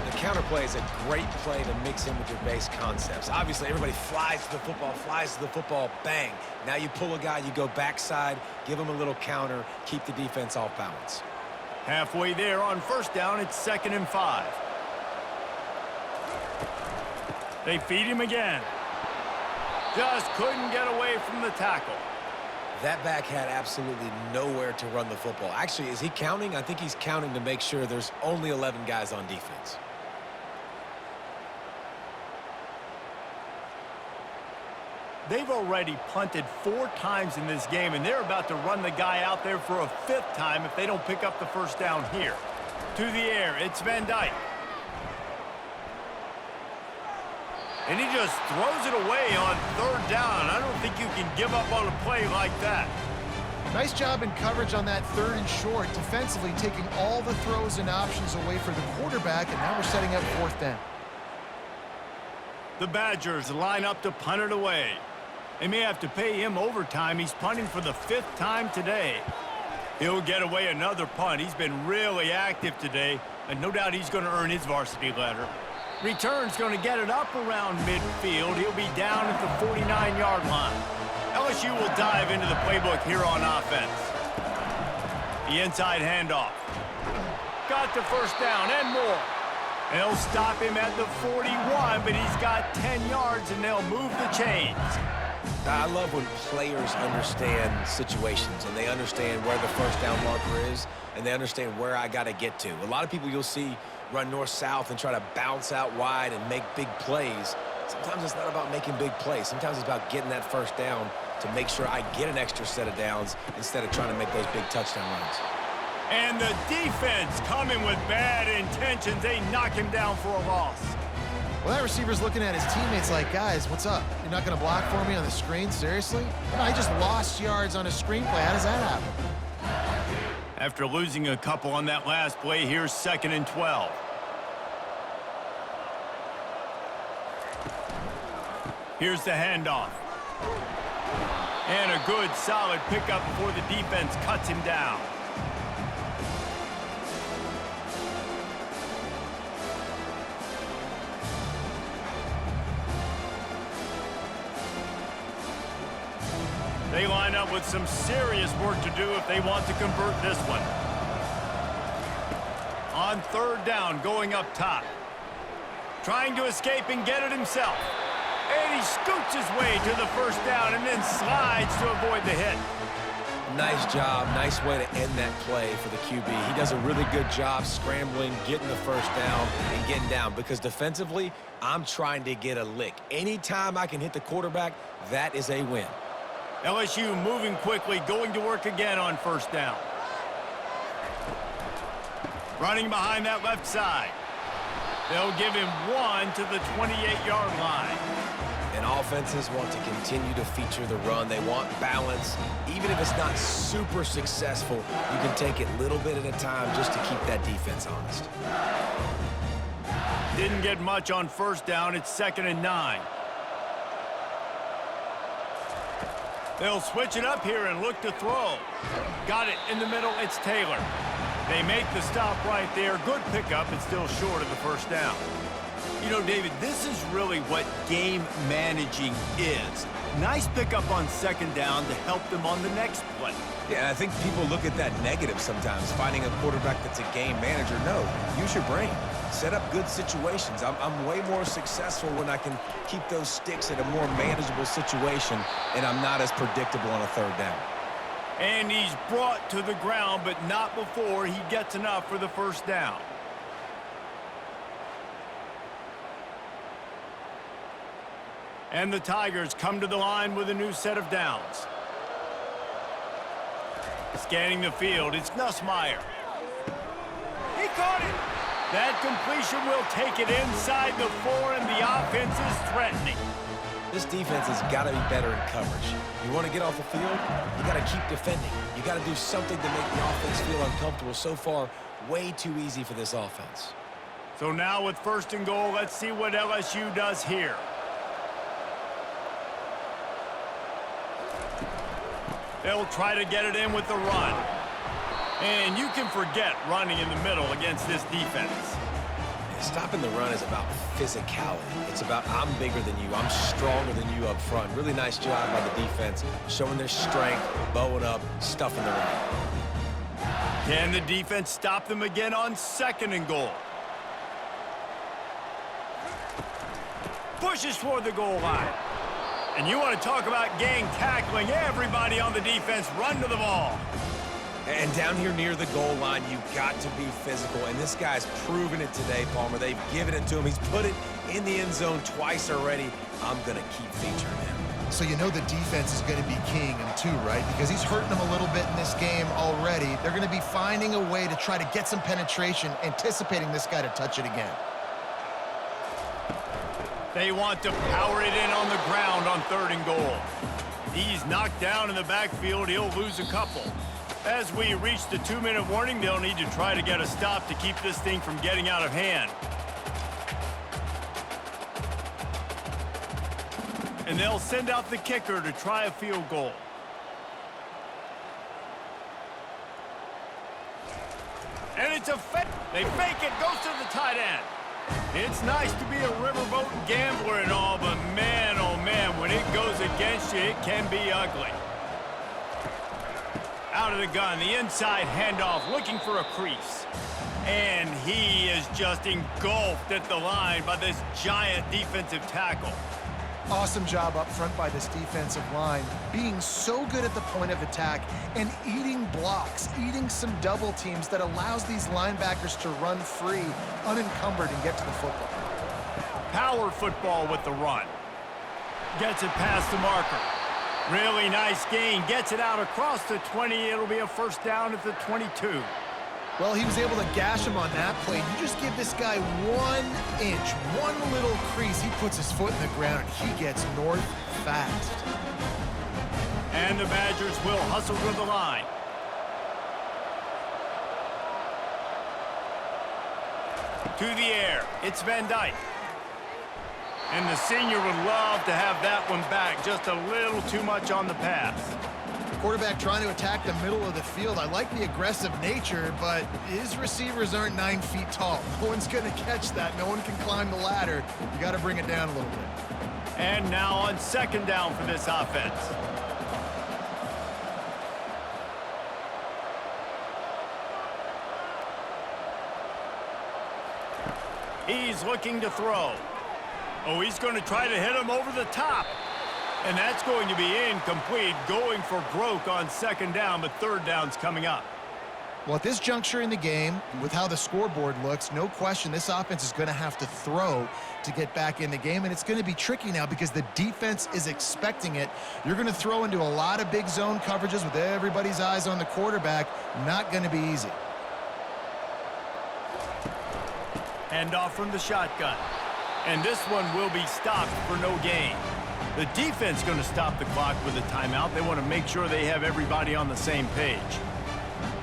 The counterplay is a great play to mix in with your base concepts. Obviously, everybody flies to the football, bang. Now you pull a guy, you go backside, give him a little counter, keep the defense off balance. Halfway there on 1st down, it's 2nd and 5. They feed him again. Just couldn't get away from the tackle. That back had absolutely nowhere to run the football. Actually, is he counting? I think he's counting to make sure there's only 11 guys on defense. they've already punted 4 times in this game, and they're about to run the guy out there for a 5th time if they don't pick up the first down here. To the air, it's Van Dyke. And he just throws it away on 3rd down. I don't think you can give up on a play like that. Nice job in coverage on that 3rd and short, defensively taking all the throws and options away for the quarterback, and now we're setting up 4th down. The Badgers line up to punt it away. They may have to pay him overtime. He's punting for the 5th time today. He'll get away another punt. He's been really active today, and no doubt he's going to earn his varsity letter. Return's going to get it up around midfield. He'll be down at the 49-yard line. LSU will dive into the playbook here on offense. The inside handoff. Got the first down and more. They'll stop him at the 41, but he's got 10 yards, and they'll move the chains. I love when players understand situations, and they understand where the first down marker is, and they understand where I got to get to. A lot of people you'll see run north-south and try to bounce out wide and make big plays. Sometimes it's not about making big plays. Sometimes it's about getting that first down to make sure I get an extra set of downs instead of trying to make those big touchdown runs. And the defense coming with bad intentions. They knock him down for a loss. Well, that receiver's looking at his teammates like, guys, what's up? You're not going to block for me on the screen? Seriously? I just lost yards on a screenplay. How does that happen? After losing a couple on that last play, here's 2nd and 12. Here's the handoff. And a good, solid pickup before the defense cuts him down. They line up with some serious work to do if they want to convert this one. On 3rd down, going up top. Trying to escape and get it himself. And he scoots his way to the first down and then slides to avoid the hit. Nice job. Nice way to end that play for the QB. He does a really good job scrambling, getting the first down, and getting down. Because defensively, I'm trying to get a lick. Anytime I can hit the quarterback, that is a win. LSU moving quickly, going to work again on 1st down. Running behind that left side. They'll give him 1 to the 28-yard line. And offenses want to continue to feature the run. They want balance. Even if it's not super successful, you can take it little bit at a time just to keep that defense honest. Didn't get much on 1st down. It's 2nd and 9. They'll switch it up here and look to throw. Got it in the middle. It's Taylor. They make the stop right there. Good pickup. It's still short of the first down. You know, David, this is really what game managing is. Nice pickup on 2nd down to help them on the next play. Yeah, I think people look at that negative sometimes, finding a quarterback that's a game manager. No, use your brain. Set up good situations. I'm way more successful when I can keep those sticks at a more manageable situation, and I'm not as predictable on a 3rd down. And he's brought to the ground, but not before he gets enough for the first down. And the Tigers come to the line with a new set of downs. Scanning the field, it's Nussmeier. He caught it. That completion will take it inside the 4, and the offense is threatening. This defense has got to be better in coverage. You want to get off the field, you got to keep defending. You got to do something to make the offense feel uncomfortable. So far, way too easy for this offense. So now with 1st and goal, let's see what LSU does here. They'll try to get it in with the run. And you can forget running in the middle against this defense. Stopping the run is about physicality. It's about I'm bigger than you. I'm stronger than you up front. Really nice job by the defense, showing their strength, bowing up, stuffing the run. Can the defense stop them again on 2nd and goal? Pushes toward the goal line. And you want to talk about gang tackling. Everybody on the defense run to the ball. And down here near the goal line, you've got to be physical. And this guy's proven it today, Palmer. They've given it to him. He's put it in the end zone twice already. I'm going to keep featuring him. So you know the defense is going to be keying him too, right? Because he's hurting them a little bit in this game already. They're going to be finding a way to try to get some penetration, anticipating this guy to touch it again. They want to power it in on the ground on 3rd and goal. He's knocked down in the backfield. He'll lose a couple. As we reach the 2-minute warning, they'll need to try to get a stop to keep this thing from getting out of hand. And they'll send out the kicker to try a field goal. And it's a fake. They fake it, goes to the tight end. It's nice to be a riverboat gambler and all, but man, oh man, when it goes against you, it can be ugly. Out of the gun, the inside handoff, looking for a crease. And he is just engulfed at the line by this giant defensive tackle. Awesome job up front by this defensive line, being so good at the point of attack and eating blocks, eating some double teams that allows these linebackers to run free, unencumbered, and get to the football. Power football with the run. Gets it past the marker. Really nice gain. Gets it out across the 20. It'll be a first down at the 22. Well, he was able to gash him on that play. You just give this guy 1 inch, one little crease, he puts his foot in the ground, and he gets north fast. And the Badgers will hustle to the line. To the air, it's Van Dyke. And the senior would love to have that one back, just a little too much on the pass. Quarterback trying to attack the middle of the field. I like the aggressive nature, but his receivers aren't 9 feet tall. No one's going to catch that. No one can climb the ladder. You got to bring it down a little bit. And now on 2nd down for this offense. He's looking to throw. Oh, he's going to try to hit him over the top. And that's going to be incomplete, going for broke on 2nd down, but 3rd down's coming up. Well, at this juncture in the game, with how the scoreboard looks, no question this offense is going to have to throw to get back in the game, and it's going to be tricky now because the defense is expecting it. You're going to throw into a lot of big zone coverages with everybody's eyes on the quarterback. Not going to be easy. Handoff from the shotgun. And this one will be stopped for no gain. The defense going to stop the clock with a timeout. They want to make sure they have everybody on the same page.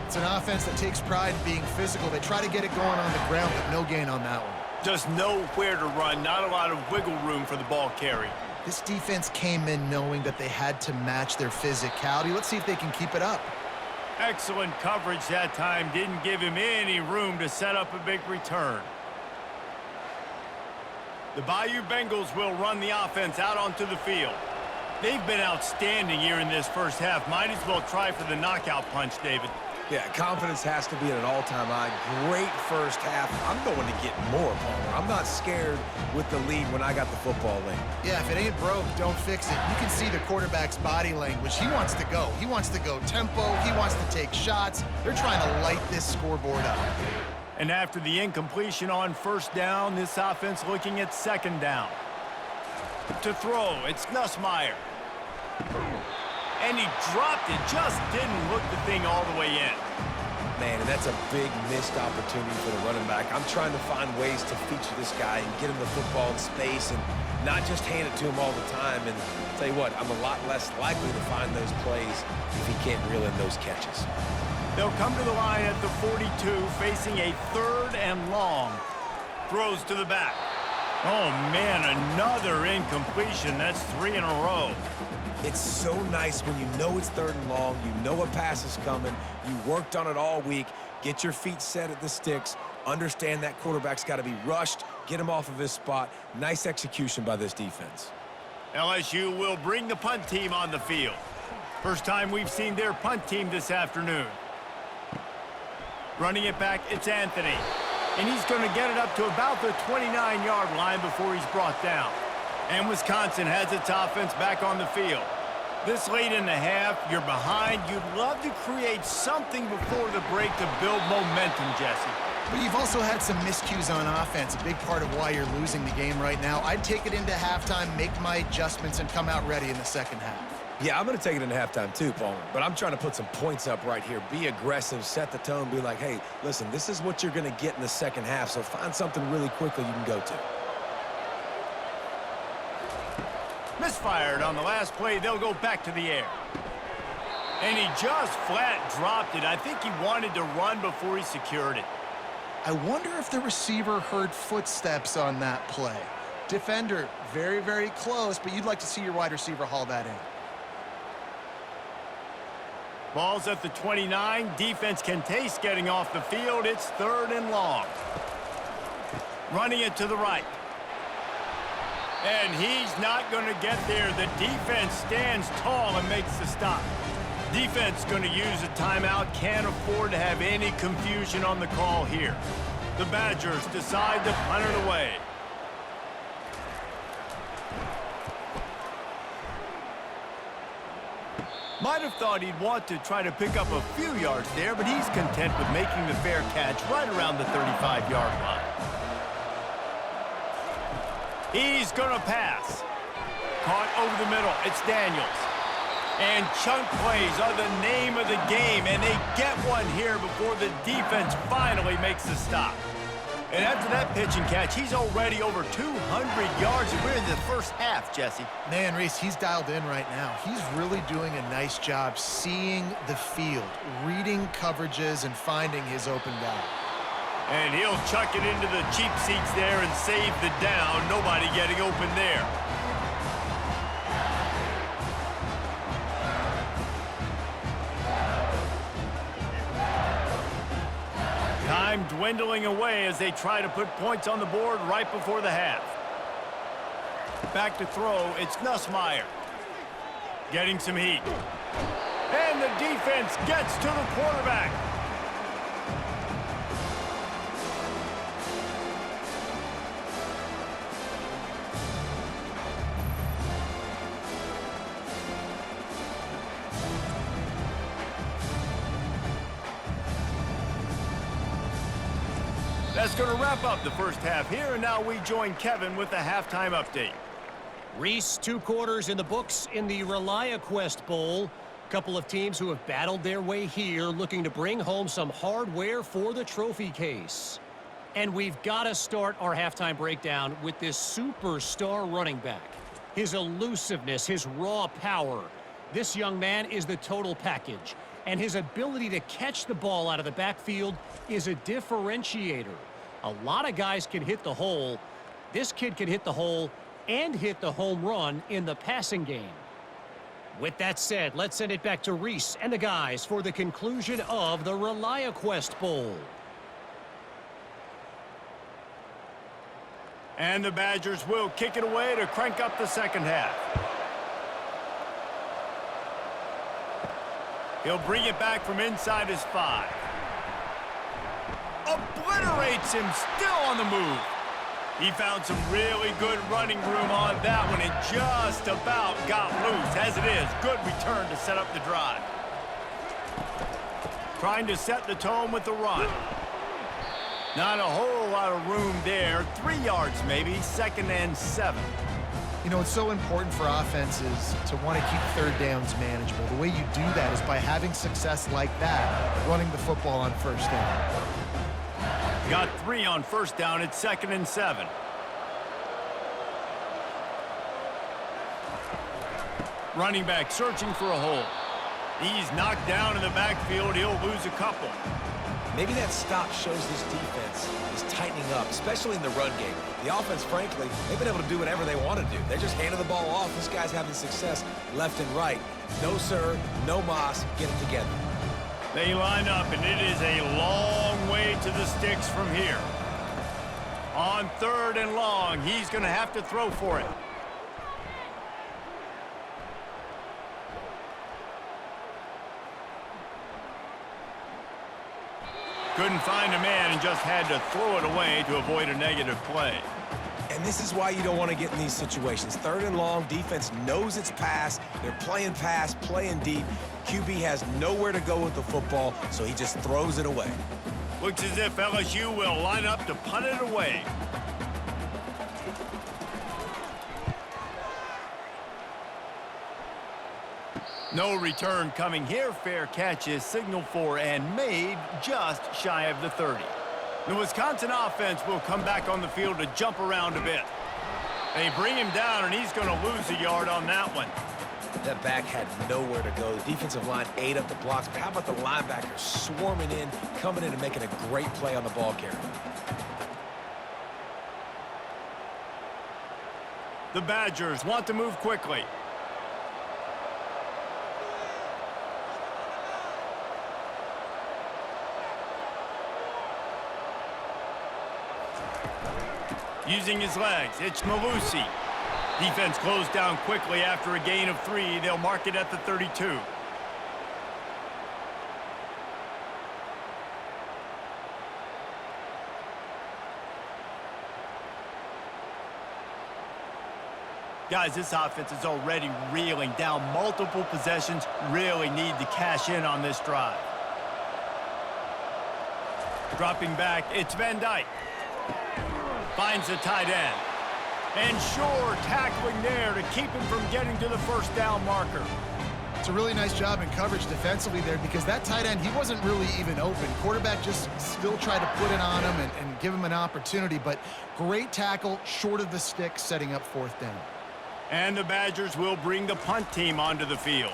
It's an offense that takes pride in being physical. They try to get it going on the ground, but no gain on that one. Just nowhere to run, not a lot of wiggle room for the ball carry. This defense came in knowing that they had to match their physicality. Let's see if they can keep it up. Excellent coverage that time. Didn't give him any room to set up a big return. The Bayou Bengals will run the offense out onto the field. They've been outstanding here in this first half. Might as well try for the knockout punch, David. Yeah, confidence has to be at an all-time high. Great first half. I'm going to get more, Palmer. I'm not scared with the lead when I got the football late. Yeah, if it ain't broke, don't fix it. You can see the quarterback's body language. He wants to go. He wants to go tempo. He wants to take shots. They're trying to light this scoreboard up. And after the incompletion on 1st down, this offense looking at 2nd down. To throw, it's Nussmeier. And he dropped it, just didn't look the thing all the way in. Man, and that's a big missed opportunity for the running back. I'm trying to find ways to feature this guy and get him the football in space and not just hand it to him all the time. And I'll tell you what, I'm a lot less likely to find those plays if he can't reel in those catches. They'll come to the line at the 42, facing a 3rd and long. Throws to the back. Oh, man, another incompletion. That's 3 in a row. It's so nice when you know it's 3rd and long, you know a pass is coming, you worked on it all week, get your feet set at the sticks, understand that quarterback's got to be rushed, get him off of his spot. Nice execution by this defense. LSU will bring the punt team on the field. First time we've seen their punt team this afternoon. Running it back, it's Anthony. And he's going to get it up to about the 29-yard line before he's brought down. And Wisconsin has its offense back on the field. This late in the half, you're behind. You'd love to create something before the break to build momentum, Jesse. But you've also had some miscues on offense, a big part of why you're losing the game right now. I'd take it into halftime, make my adjustments, and come out ready in the second half. Yeah, I'm going to take it into halftime too, Palmer. But I'm trying to put some points up right here. Be aggressive, set the tone, be like, hey, listen, this is what you're going to get in the second half, so find something really quickly you can go to. Misfired on the last play. They'll go back to the air. And he just flat dropped it. I think he wanted to run before he secured it. I wonder if the receiver heard footsteps on that play. Defender, very, very close, but you'd like to see your wide receiver haul that in. Ball's at the 29. Defense can taste getting off the field. It's 3rd and long. Running it to the right. And he's not going to get there. The defense stands tall and makes the stop. Defense going to use a timeout. Can't afford to have any confusion on the call here. The Badgers decide to punt it away. Might have thought he'd want to try to pick up a few yards there, but he's content with making the fair catch right around the 35-yard line. He's going to pass. Caught over the middle. It's Daniels. And chunk plays are the name of the game, and they get one here before the defense finally makes the stop. And after that pitch and catch, he's already over 200 yards, and we're in the first half, Jesse. Man, Reese, he's dialed in right now. He's really doing a nice job seeing the field, reading coverages, and finding his open guy. And he'll chuck it into the cheap seats there and save the down. Nobody getting open there. Time dwindling away as they try to put points on the board right before the half. Back to throw, it's Nussmeier. Getting some heat. And the defense gets to the quarterback. That's going to wrap up the first half here, and now we join Kevin with the halftime update. Reese, 2 quarters in the books in the Reliaquest Bowl. A couple of teams who have battled their way here, looking to bring home some hardware for the trophy case. And we've got to start our halftime breakdown with this superstar running back. His elusiveness, his raw power. This young man is the total package. And his ability to catch the ball out of the backfield is a differentiator. A lot of guys can hit the hole. This kid can hit the hole and hit the home run in the passing game. With that said, let's send it back to Reese and the guys for the conclusion of the Reliaquest Bowl. And the Badgers will kick it away to crank up the second half. He'll bring it back from inside his 5. Obliterates him, still on the move. He found some really good running room on that one and just about got loose. As it is, good return to set up the drive. Trying to set the tone with the run. Not a whole lot of room there. 3 yards maybe, 2nd and 7. You know, it's so important for offenses to want to keep third downs manageable. The way you do that is by having success like that, running the football on first down. Got 3 on first down. It's 2nd and 7. Running back searching for a hole. He's knocked down in the backfield. He'll lose a couple. Maybe that stop shows this defense is tightening up, especially in the run game. The offense, frankly, they've been able to do whatever they want to do. They're just handing the ball off. This guy's having success left and right. No, sir, no mas. Get it together. They line up, and it is a long way to the sticks from here. On 3rd and long, he's going to have to throw for it. Couldn't find a man and just had to throw it away to avoid a negative play. And this is why you don't want to get in these situations. 3rd and long, defense knows it's pass. They're playing pass, playing deep. QB has nowhere to go with the football, so he just throws it away. Looks as if LSU will line up to punt it away. No return coming here. Fair catch is signaled for and made just shy of the 30. The Wisconsin offense will come back on the field to jump around a bit. They bring him down, and he's going to lose a yard on that one. That back had nowhere to go. The defensive line ate up the blocks, but how about the linebackers swarming in, coming in and making a great play on the ball carrier? The Badgers want to move quickly. Using his legs, it's Malusi. Defense closed down quickly after a gain of 3. They'll mark it at the 32. Guys, this offense is already reeling down multiple possessions. Really need to cash in on this drive. Dropping back, it's Van Dyke. Finds the tight end. And sure, tackling there to keep him from getting to the first down marker. It's a really nice job in coverage defensively there because that tight end, he wasn't really even open. Quarterback just still tried to put it on him and give him an opportunity, but great tackle, short of the stick, setting up fourth down. And the Badgers will bring the punt team onto the field.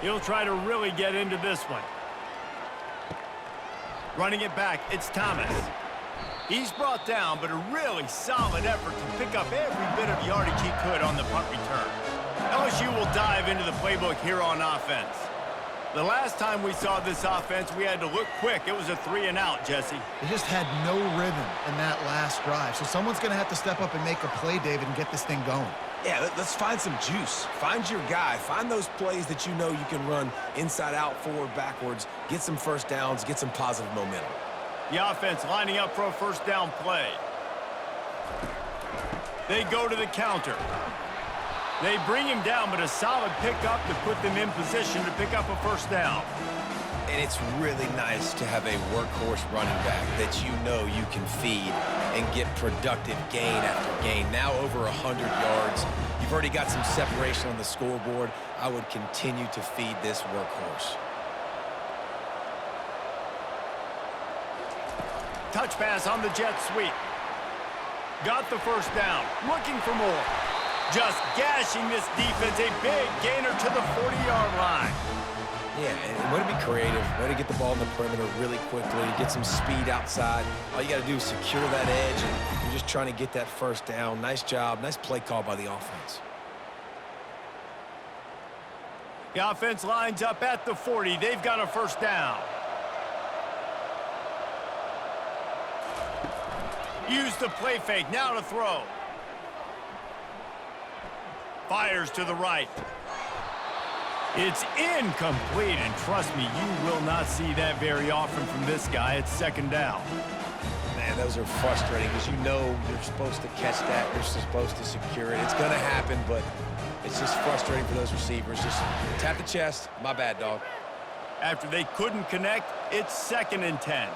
He'll try to really get into this one. Running it back, it's Thomas. He's brought down, but a really solid effort to pick up every bit of yardage he could on the punt return. LSU will dive into the playbook here on offense. The last time we saw this offense, we had to look quick. It was a 3-and-out, Jesse. They just had no rhythm in that last drive. So someone's going to have to step up and make a play, David, and get this thing going. Yeah, let's find some juice. Find your guy. Find those plays that you know you can run inside out, forward, backwards. Get some first downs. Get some positive momentum. The offense lining up for a first down play. They go to the counter. They bring him down, but a solid pickup to put them in position to pick up a first down. And it's really nice to have a workhorse running back that you know you can feed and get productive gain after gain. Now over 100 yards. You've already got some separation on the scoreboard. I would continue to feed this workhorse. Touch pass on the jet sweep. Got the first down. Looking for more. Just gashing this defense. A big gainer to the 40-yard line. Yeah, and way to be creative. Way to get the ball in the perimeter really quickly. Get some speed outside. All you got to do is secure that edge, and you're just trying to get that first down. Nice job. Nice play call by the offense. The offense lines up at the 40. They've got a first down. Use the play fake. Now to throw. Fires to the right. It's incomplete, and trust me, you will not see that very often from this guy. It's second down. Man, those are frustrating because you know you're supposed to catch that. You're supposed to secure it. It's going to happen, but it's just frustrating for those receivers. Just tap the chest. My bad, dog. After they couldn't connect, it's 2nd and 10.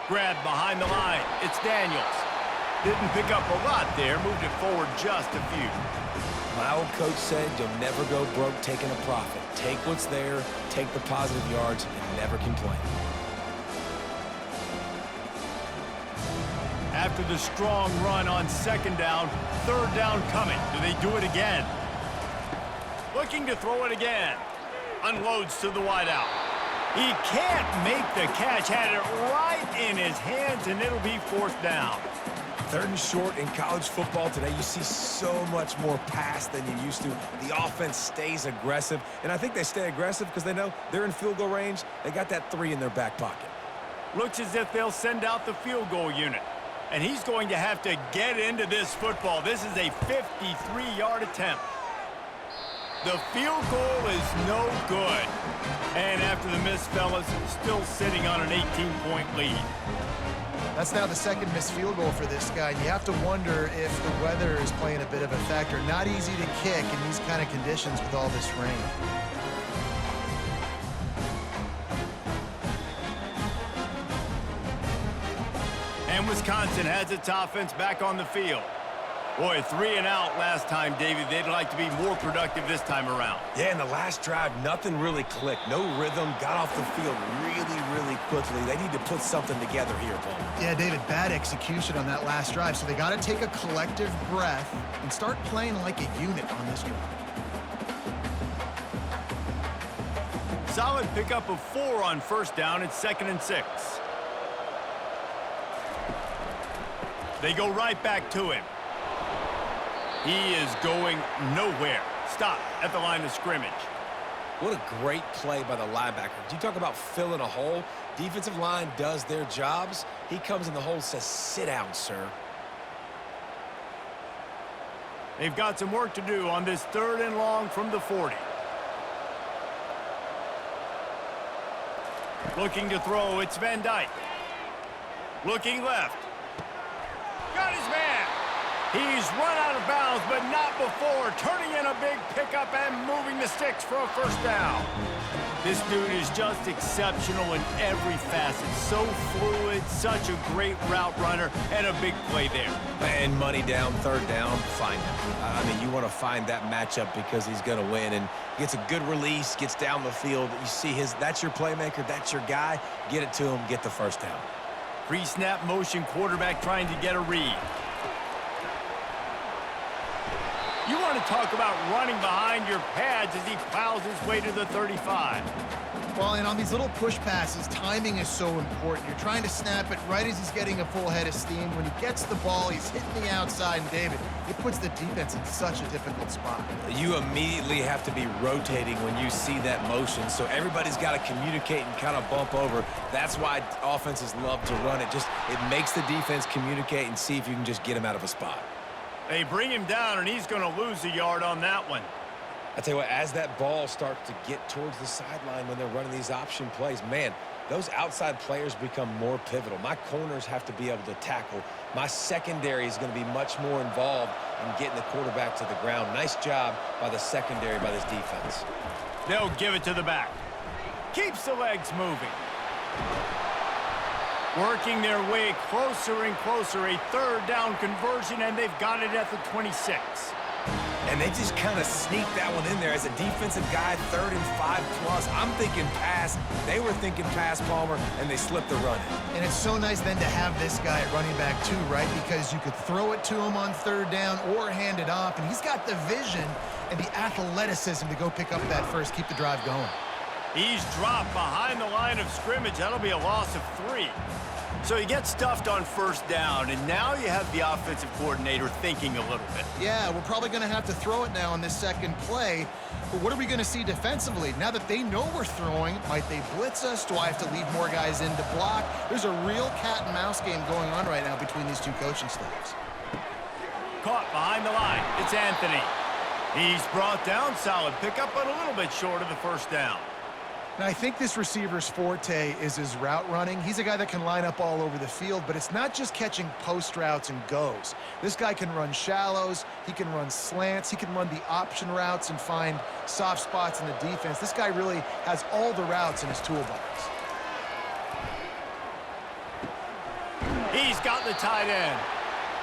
Grab behind the line. It's Daniels. Didn't pick up a lot there. Moved it forward just a few. My old coach said you'll never go broke taking a profit. Take what's there, take the positive yards, and never complain. After the strong run on 2nd down, 3rd down coming. Do they do it again? Looking to throw it again. Unloads to the wideout. He can't make the catch. Had it right in his hands, and it'll be 4th down. 3rd and short in college football today. You see so much more pass than you used to. The offense stays aggressive, and I think they stay aggressive because they know they're in field goal range. They got that 3 in their back pocket. Looks as if they'll send out the field goal unit, and he's going to have to get into this football. This is a 53-yard attempt. The field goal is no good. And after the miss, fellas, still sitting on an 18-point lead. That's now the 2nd missed field goal for this guy. You have to wonder if the weather is playing a bit of a factor. Not easy to kick in these kind of conditions with all this rain. And Wisconsin has its offense back on the field. Boy, 3 and out last time, David. They'd like to be more productive this time around. Yeah, in the last drive, nothing really clicked. No rhythm, got off the field really quickly. They need to put something together here, Paul. Yeah, David, bad execution on that last drive, so they got to take a collective breath and start playing like a unit on this drive. Solid pickup of 4 on first down. It's 2nd and 6. They go right back to him. He is going nowhere. Stop at the line of scrimmage. What a great play by the linebacker. Do you talk about filling a hole? Defensive line does their jobs. He comes in the hole and says, sit down, sir. They've got some work to do on this 3rd and long from the 40. Looking to throw, it's Van Dyke. Looking left. Got his man. He's run out of bounds, but not before turning in a big pickup and moving the sticks for a first down. This dude is just exceptional in every facet. So fluid, such a great route runner, and a big play there. And money down, 3rd down, find him. I mean, you want to find that matchup because he's going to win. And gets a good release, gets down the field. You see that's your playmaker, that's your guy. Get it to him, get the first down. Pre-snap motion quarterback trying to get a read. You want to talk about running behind your pads as he plows his way to the 35. Well, and on these little push passes, timing is so important. You're trying to snap it right as he's getting a full head of steam. When he gets the ball, he's hitting the outside, and David, it puts the defense in such a difficult spot. You immediately have to be rotating when you see that motion, so everybody's got to communicate and kind of bump over. That's why offenses love to run it. It makes the defense communicate and see if you can just get him out of a spot. They bring him down, and he's going to lose a yard on that one. I tell you what, as that ball starts to get towards the sideline when they're running these option plays, man, those outside players become more pivotal. My corners have to be able to tackle. My secondary is going to be much more involved in getting the quarterback to the ground. Nice job by the secondary, by this defense. They'll give it to the back. Keeps the legs moving. Working their way closer and closer. A 3rd down conversion, and they've got it at the 26. And they just kind of sneaked that one in there as a defensive guy, 3rd and 5+. I'm thinking pass. They were thinking pass, Palmer, and they slipped the run in. And it's so nice then to have this guy at running back too, right? Because you could throw it to him on 3rd down or hand it off, and he's got the vision and the athleticism to go pick up that first, keep the drive going. He's dropped behind the line of scrimmage. That'll be a loss of 3. So you get stuffed on 1st down, and now you have the offensive coordinator thinking a little bit. Yeah, we're probably going to have to throw it now on this 2nd play. But what are we going to see defensively? Now that they know we're throwing, might they blitz us? Do I have to leave more guys in to block? There's a real cat and mouse game going on right now between these two coaching staffs. Caught behind the line. It's Anthony. He's brought down. Solid pickup, but a little bit short of the 1st down. Now, I think this receiver's forte is his route running. He's a guy that can line up all over the field, but it's not just catching post routes and goes. This guy can run shallows, he can run slants, he can run the option routes and find soft spots in the defense. This guy really has all the routes in his toolbox. He's got the tight end.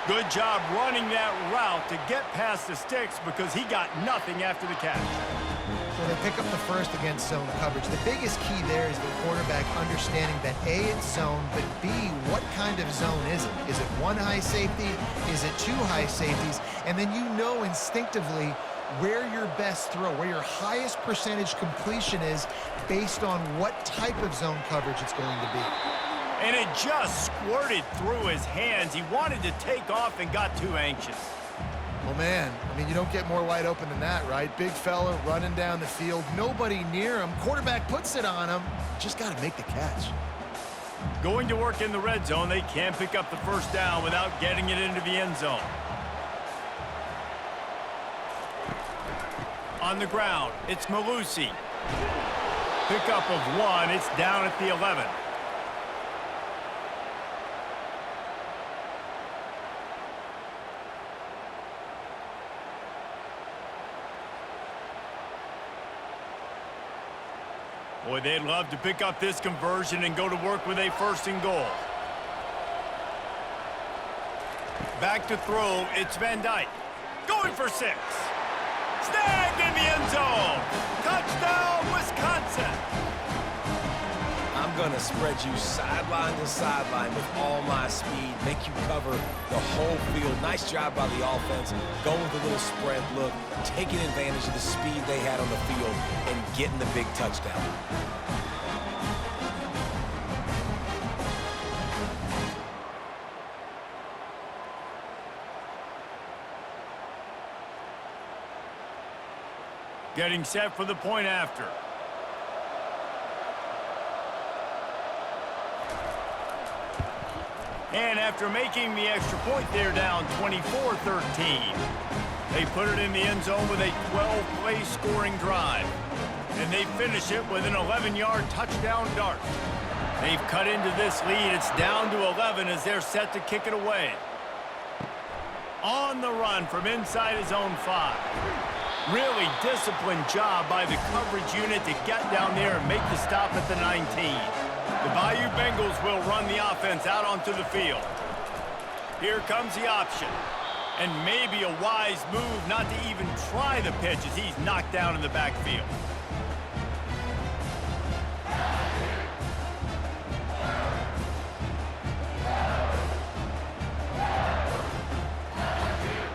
Good job running that route to get past the sticks because he got nothing after the catch. Well, they pick up the first against zone coverage. The biggest key there is the quarterback understanding that A, it's zone, but B, what kind of zone is it? Is it 1 high safety? Is it 2 high safeties? And then you know instinctively where your best throw, where your highest percentage completion is based on what type of zone coverage it's going to be. And it just squirted through his hands. He wanted to take off and got too anxious. Well, man, I mean, you don't get more wide open than that, right? Big fella running down the field, nobody near him. Quarterback puts it on him. Just got to make the catch. Going to work in the red zone. They can't pick up the 1st down without getting it into the end zone. On the ground, it's Malusi. Pickup of 1. It's down at the 11. Boy, they'd love to pick up this conversion and go to work with a 1st and goal. Back to throw, it's Van Dyke. Going for 6. Snagged in the end zone. Touchdown, Wisconsin. I'm going to spread you sideline to sideline with all my speed, make you cover the whole field. Nice job by the offense, going with a little spread look, taking advantage of the speed they had on the field, and getting the big touchdown. Getting set for the point after. And after making the extra point, they're down 24-13. They put it in the end zone with a 12-play scoring drive. And they finish it with an 11-yard touchdown dart. They've cut into this lead. It's down to 11 as they're set to kick it away. On the run from inside his own 5. Really disciplined job by the coverage unit to get down there and make the stop at the 19. The Bayou Bengals will run the offense out onto the field. Here comes the option. And maybe a wise move not to even try the pitch as he's knocked down in the backfield.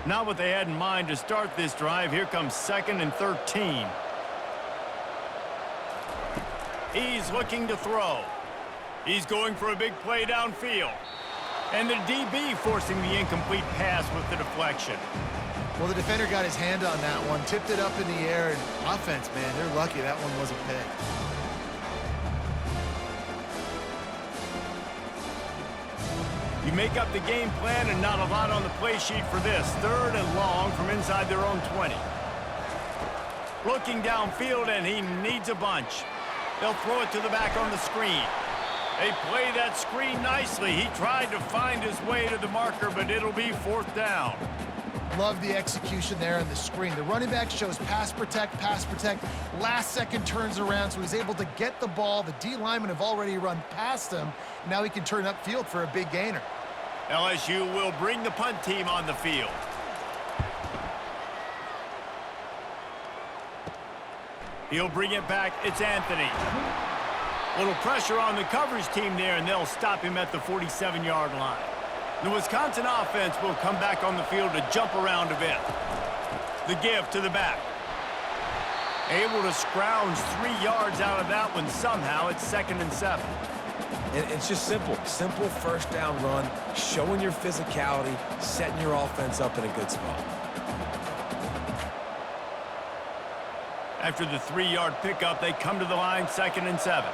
Not what they had in mind to start this drive. Here comes 2nd and 13. He's looking to throw. He's going for a big play downfield. And the DB forcing the incomplete pass with the deflection. Well, the defender got his hand on that one, tipped it up in the air, and offense, man, they're lucky that one wasn't picked. You make up the game plan and not a lot on the play sheet for this. 3rd and long from inside their own 20. Looking downfield, and he needs a bunch. They'll throw it to the back on the screen. They play that screen nicely. He tried to find his way to the marker, but it'll be 4th down. Love the execution there on the screen. The running back shows pass protect, last second turns around, so he's able to get the ball. The D linemen have already run past him. Now he can turn upfield for a big gainer. LSU will bring the punt team on the field. He'll bring it back. It's Anthony. Little pressure on the coverage team there, and they'll stop him at the 47-yard line. The Wisconsin offense will come back on the field to jump around a bit. The give to the back. Able to scrounge 3 yards out of that one somehow. It's 2nd and 7. And it's just simple first down run, showing your physicality, setting your offense up in a good spot. After the 3-yard pickup, they come to the line, 2nd and 7.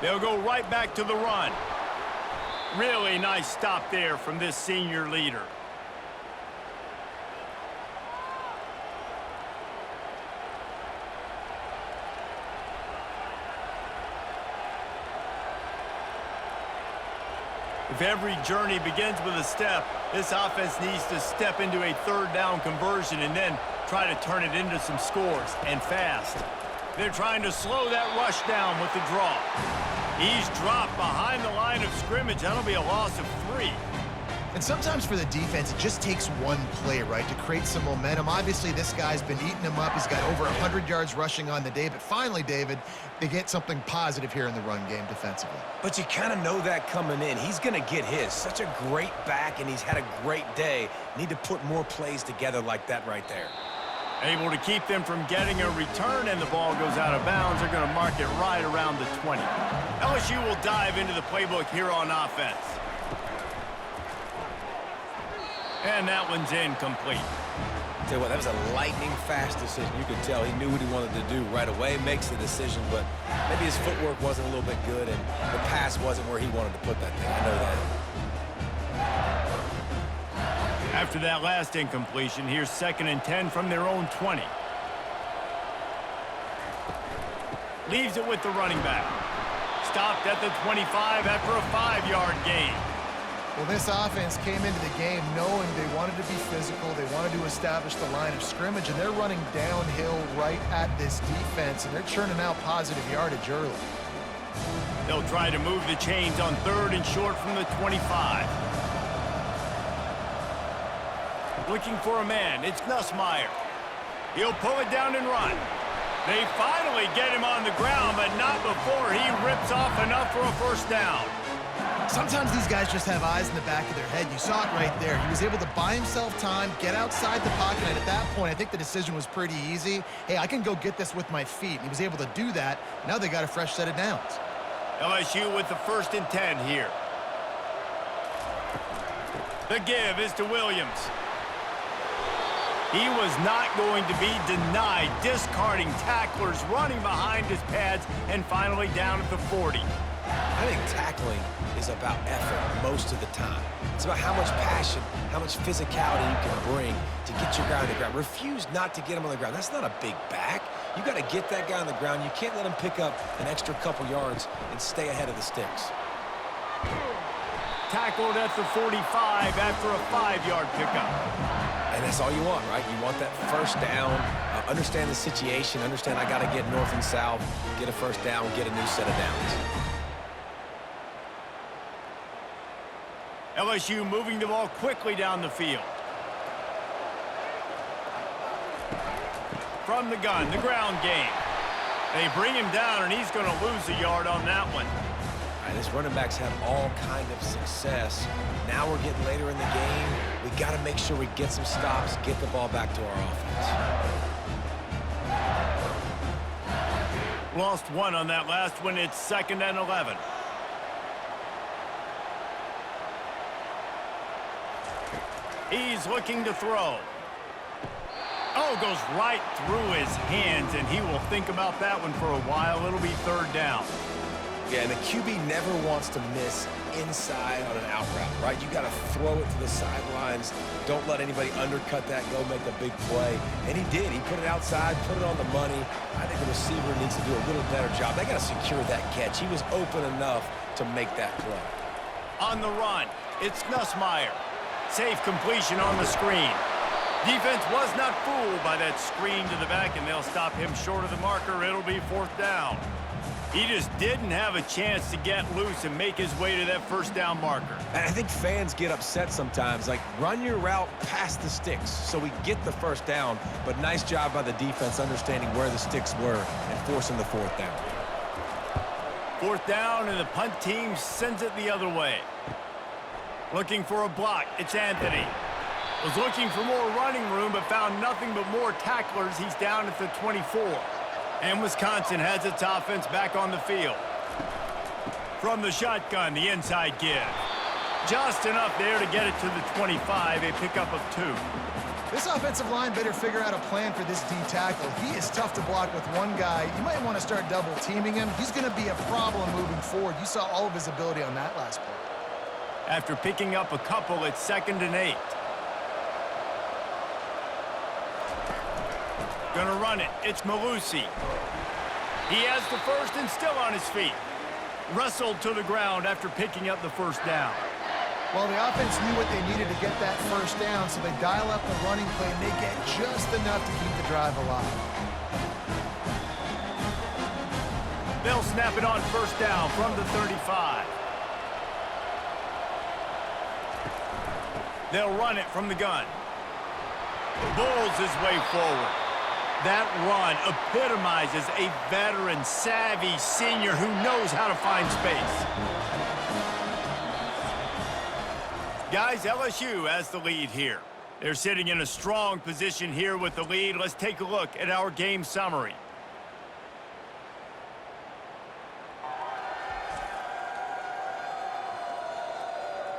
They'll go right back to the run. Really nice stop there from this senior leader. If every journey begins with a step, this offense needs to step into a 3rd down conversion and then try to turn it into some scores, and fast. They're trying to slow that rush down with the draw. He's dropped behind the line of scrimmage. That'll be a loss of 3. And sometimes for the defense, it just takes one play, right, to create some momentum. Obviously, this guy's been eating him up. He's got over 100 yards rushing on the day. But finally, David, they get something positive here in the run game defensively. But you kind of know that coming in. He's going to get his. Such a great back, and he's had a great day. Need to put more plays together like that right there. Able to keep them from getting a return, and the ball goes out of bounds. They're going to mark it right around the 20. LSU will dive into the playbook here on offense. And that one's incomplete. Tell you what, that was a lightning-fast decision. You could tell he knew what he wanted to do right away, makes the decision, but maybe his footwork wasn't a little bit good, and the pass wasn't where he wanted to put that thing. I know that. After that last incompletion, here's 2nd and 10 from their own 20. Leaves it with the running back. Stopped at the 25 after a 5-yard gain. Well, this offense came into the game knowing they wanted to be physical, they wanted to establish the line of scrimmage, and they're running downhill right at this defense, and they're churning out positive yardage early. They'll try to move the chains on 3rd and short from the 25. Looking for a man, it's Nussmeier. He'll pull it down and run. They finally get him on the ground, but not before he rips off enough for a first down. Sometimes these guys just have eyes in the back of their head. You saw it right there. He was able to buy himself time, get outside the pocket, and at that point, I think the decision was pretty easy. Hey, I can go get this with my feet. And he was able to do that. Now they got a fresh set of downs. LSU with the 1st and 10 here. The give is to Williams. He was not going to be denied, discarding tacklers, running behind his pads, and finally down at the 40. I think tackling is about effort most of the time. It's about how much passion, how much physicality you can bring to get your guy on the ground. Refuse not to get him on the ground. That's not a big back. You got to get that guy on the ground. You can't let him pick up an extra couple yards and stay ahead of the sticks. Tackled at the 45 after a 5-yard pickup. And that's all you want, right? You want that first down, understand the situation, understand I got to get north and south, get a first down, get a new set of downs. LSU moving the ball quickly down the field. From the gun, the ground game. They bring him down, and he's going to lose a yard on that one. All right, this running back's had all kind of success. Now we're getting later in the game. We got to make sure we get some stops, get the ball back to our offense. Lost one on that last one. It's 2nd and 11. He's looking to throw. Oh, goes right through his hands, and he will think about that one for a while. It'll be 3rd down. Yeah, and the QB never wants to miss inside on an out route, right? You got to throw it to the sidelines. Don't let anybody undercut that, go make a big play. And he did. He put it outside, put it on the money. I think the receiver needs to do a little better job. They got to secure that catch. He was open enough to make that play. On the run, it's Nussmeier. Safe completion on the screen. Defense was not fooled by that screen to the back, and they'll stop him short of the marker. It'll be 4th down. He just didn't have a chance to get loose and make his way to that first down marker. And I think fans get upset sometimes. Like, run your route past the sticks so we get the first down. But nice job by the defense understanding where the sticks were and forcing the 4th down. 4th down, and the punt team sends it the other way. Looking for a block. It's Anthony. Was looking for more running room, but found nothing but more tacklers. He's down at the 24. And Wisconsin has its offense back on the field. From the shotgun, the inside give. Just enough there to get it to the 25, a pickup of 2. This offensive line better figure out a plan for this D tackle. He is tough to block with one guy. You might want to start double teaming him. He's going to be a problem moving forward. You saw all of his ability on that last play. After picking up a couple, it's 2nd and 8. Gonna run it. It's Malusi. He has the first and still on his feet. Wrestled to the ground after picking up the first down. Well, the offense knew what they needed to get that first down, so they dial up the running play, and they get just enough to keep the drive alive. They'll snap it on first down from the 35. They'll run it from the gun. Bulls his way forward. That run epitomizes a veteran, savvy senior who knows how to find space. Guys, LSU has the lead here. They're sitting in a strong position here with the lead. Let's take a look at our game summary.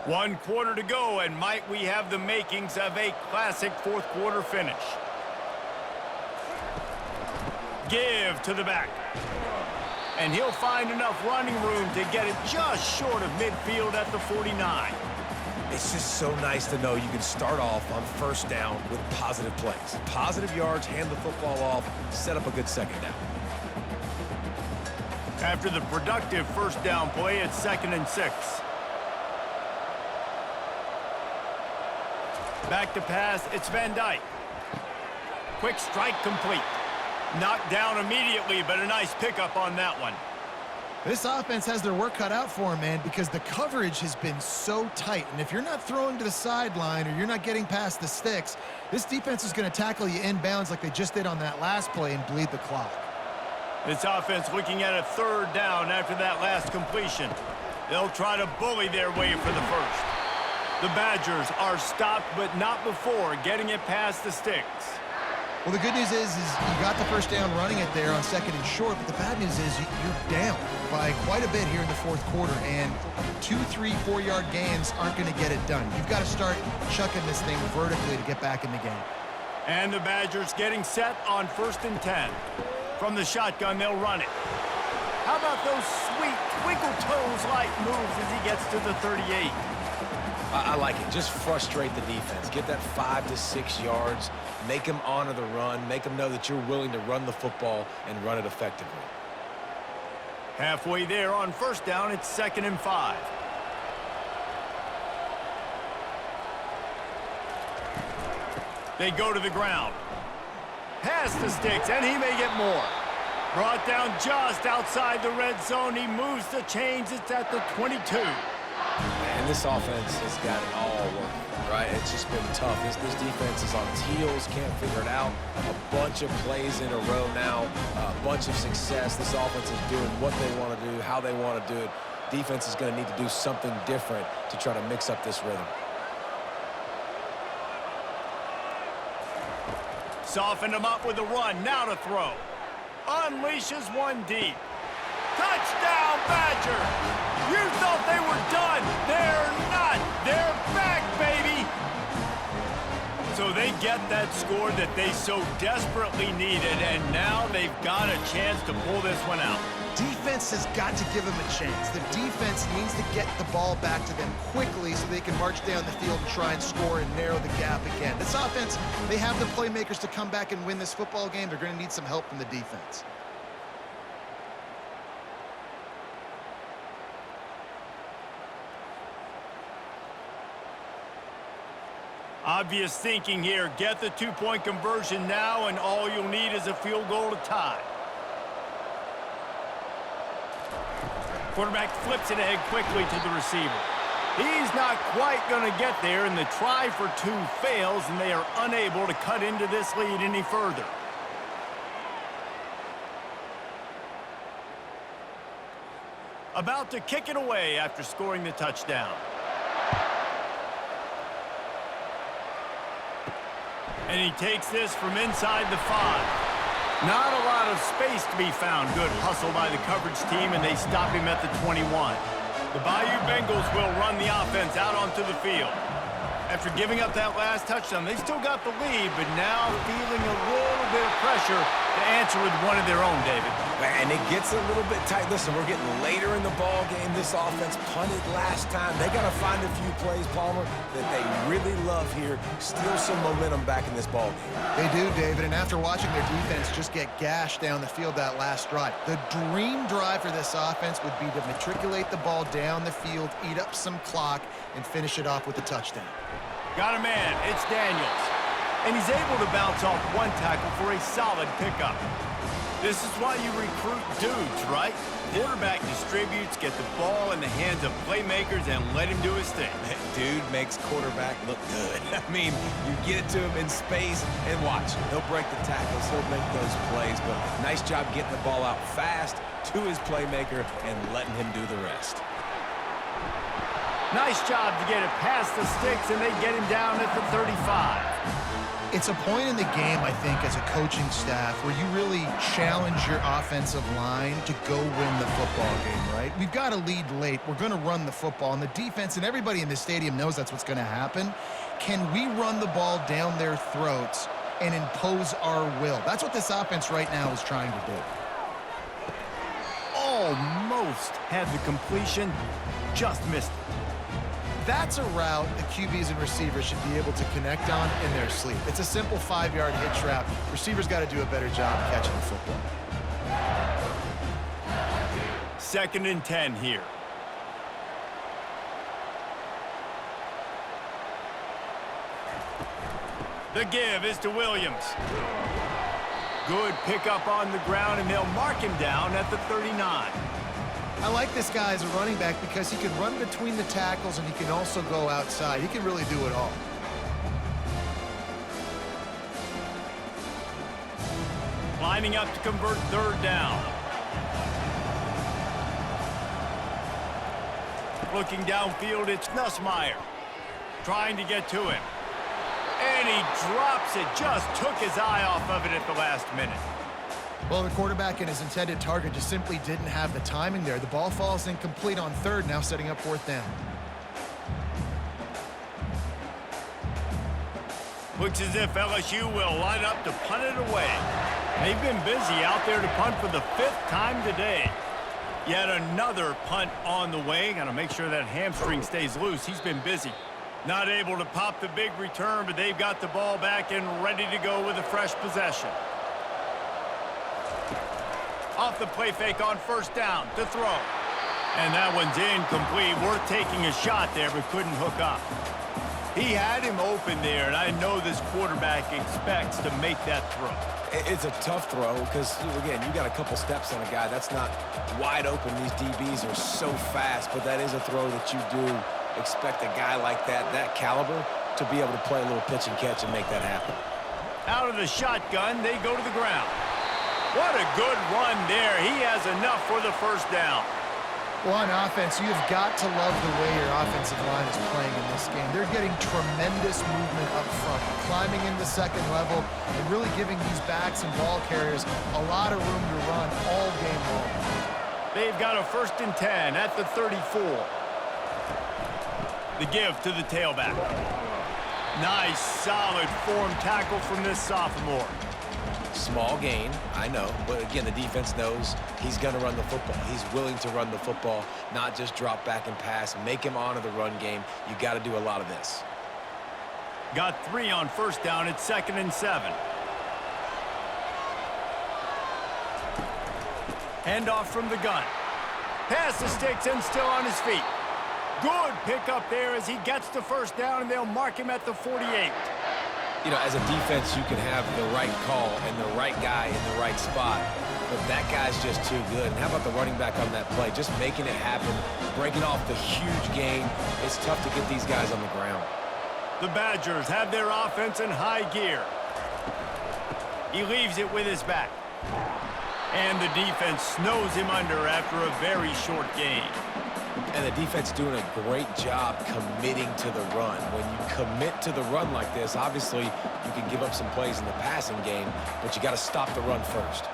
One quarter to go, and might we have the makings of a classic 4th quarter finish. Give to the back. And he'll find enough running room to get it just short of midfield at the 49. It's just so nice to know you can start off on first down with positive plays. Positive yards, hand the football off, set up a good second down. After the productive first down play, it's 2nd and 6. Back to pass, it's Van Dyke. Quick strike complete. Knocked down immediately, but a nice pickup on that one. This offense has their work cut out for them, man, because the coverage has been so tight. And if you're not throwing to the sideline or you're not getting past the sticks, this defense is going to tackle you inbounds like they just did on that last play and bleed the clock. This offense looking at a third down after that last completion. They'll try to bully their way for the first. The Badgers are stopped, but not before getting it past the sticks. Well, the good news is you got the first down running it there on 2nd and short, but the bad news is you're down by quite a bit here in the 4th quarter, and 2, 3, 4-yard gains aren't going to get it done. You've got to start chucking this thing vertically to get back in the game. And the Badgers getting set on 1st and 10. From the shotgun, they'll run it. How about those sweet twinkle toes-like moves as he gets to the 38? I like it. Just frustrate the defense. Get that 5 to 6 yards. Make them honor the run. Make them know that you're willing to run the football and run it effectively. Halfway there on 1st down, it's 2nd and 5. They go to the ground. Past the sticks, and he may get more. Brought down just outside the red zone. He moves the chains. It's at the 22. And this offense has got it all working, right? It's just been tough. This defense is on its heels, can't figure it out. A bunch of plays in a row now, a bunch of success. This offense is doing what they want to do, how they want to do it. Defense is going to need to do something different to try to mix up this rhythm. Softened him up with a run. Now to throw. Unleashes one deep. Touchdown, Badger! You thought they were done. They're not. They're back, baby. So they get that score that they so desperately needed, and now they've got a chance to pull this one out. Defense has got to give them a chance. The defense needs to get the ball back to them quickly so they can march down the field and try and score and narrow the gap again. This offense, they have the playmakers to come back and win this football game. They're going to need some help from the defense. Obvious thinking here. Get the two-point conversion now, and all you'll need is a field goal to tie. Quarterback flips it ahead quickly to the receiver. He's not quite going to get there, and the try for two fails, and they are unable to cut into this lead any further. About to kick it away after scoring the touchdown. And he takes this from inside the 5. Not a lot of space to be found. Good hustle by the coverage team, and they stop him at the 21. The Bayou Bengals will run the offense out onto the field. After giving up that last touchdown, they still got the lead, but now feeling a little bit of pressure to answer with one of their own, David. And it gets a little bit tight. Listen, we're getting later in the ball game. This offense punted last time. They got to find a few plays, Palmer, that they really love here. Steal some momentum back in this ball game. They do, David, and after watching their defense just get gashed down the field that last drive, the dream drive for this offense would be to matriculate the ball down the field, eat up some clock, and finish it off with a touchdown. Got a man. It's Daniels. And he's able to bounce off one tackle for a solid pickup. This is why you recruit dudes, right? Quarterback distributes, get the ball in the hands of playmakers, and let him do his thing. That dude makes quarterback look good. I mean, you get it to him in space, and watch. He'll break the tackles. He'll make those plays. But nice job getting the ball out fast to his playmaker and letting him do the rest. Nice job to get it past the sticks, and they get him down at the 35. It's a point in the game, I think, as a coaching staff where you really challenge your offensive line to go win the football game, right? We've got to lead late. We're going to run the football, and the defense and everybody in the stadium knows that's what's going to happen. Can we run the ball down their throats and impose our will? That's what this offense right now is trying to do. Almost had the completion, just missed it. That's a route the QBs and receivers should be able to connect on in their sleep. It's a simple 5-yard hitch route. Receivers got to do a better job catching the football. 2nd and 10 here. The give is to Williams. Good pickup on the ground, and they'll mark him down at the 39. I like this guy as a running back because he can run between the tackles and he can also go outside. He can really do it all. Lining up to convert third down. Looking downfield, it's Nussmeier. Trying to get to him. And he drops it. Just took his eye off of it at the last minute. Well, the quarterback and his intended target just simply didn't have the timing there. The ball falls incomplete on third, now setting up fourth down. Looks as if LSU will line up to punt it away. They've been busy out there to punt for the 5th time today. Yet another punt on the way. Got to make sure that hamstring stays loose. He's been busy. Not able to pop the big return, but they've got the ball back and ready to go with a fresh possession. Off the play fake on first down to throw. And that one's incomplete. Worth taking a shot there, but couldn't hook up. He had him open there, and I know this quarterback expects to make that throw. It's a tough throw because, again, you got a couple steps on a guy. That's not wide open. These DBs are so fast, but that is a throw that you do expect a guy like that caliber, to be able to play a little pitch and catch and make that happen. Out of the shotgun, they go to the ground. What a good run there. He has enough for the first down. Well, on offense, you've got to love the way your offensive line is playing in this game. They're getting tremendous movement up front, climbing in the second level, and really giving these backs and ball carriers a lot of room to run all game long. They've got a 1st and 10 at the 34. The give to the tailback. Nice, solid form tackle from this sophomore. Small gain, I know, but again, the defense knows he's going to run the football. He's willing to run the football, not just drop back and pass, make him honor the run game. You got to do a lot of this. Got 3 on first down at 2nd and 7. Handoff from the gun. Pass the sticks and still on his feet. Good pickup there as he gets the first down, and they'll mark him at the 48. You know, as a defense, you can have the right call and the right guy in the right spot, but that guy's just too good. And how about the running back on that play? Just making it happen, breaking off the huge gain. It's tough to get these guys on the ground. The Badgers have their offense in high gear. He leaves it with his back. And the defense snows him under after a very short gain. And the defense doing a great job committing to the run. When you commit to the run like this, obviously you can give up some plays in the passing game, but you got to stop the run first.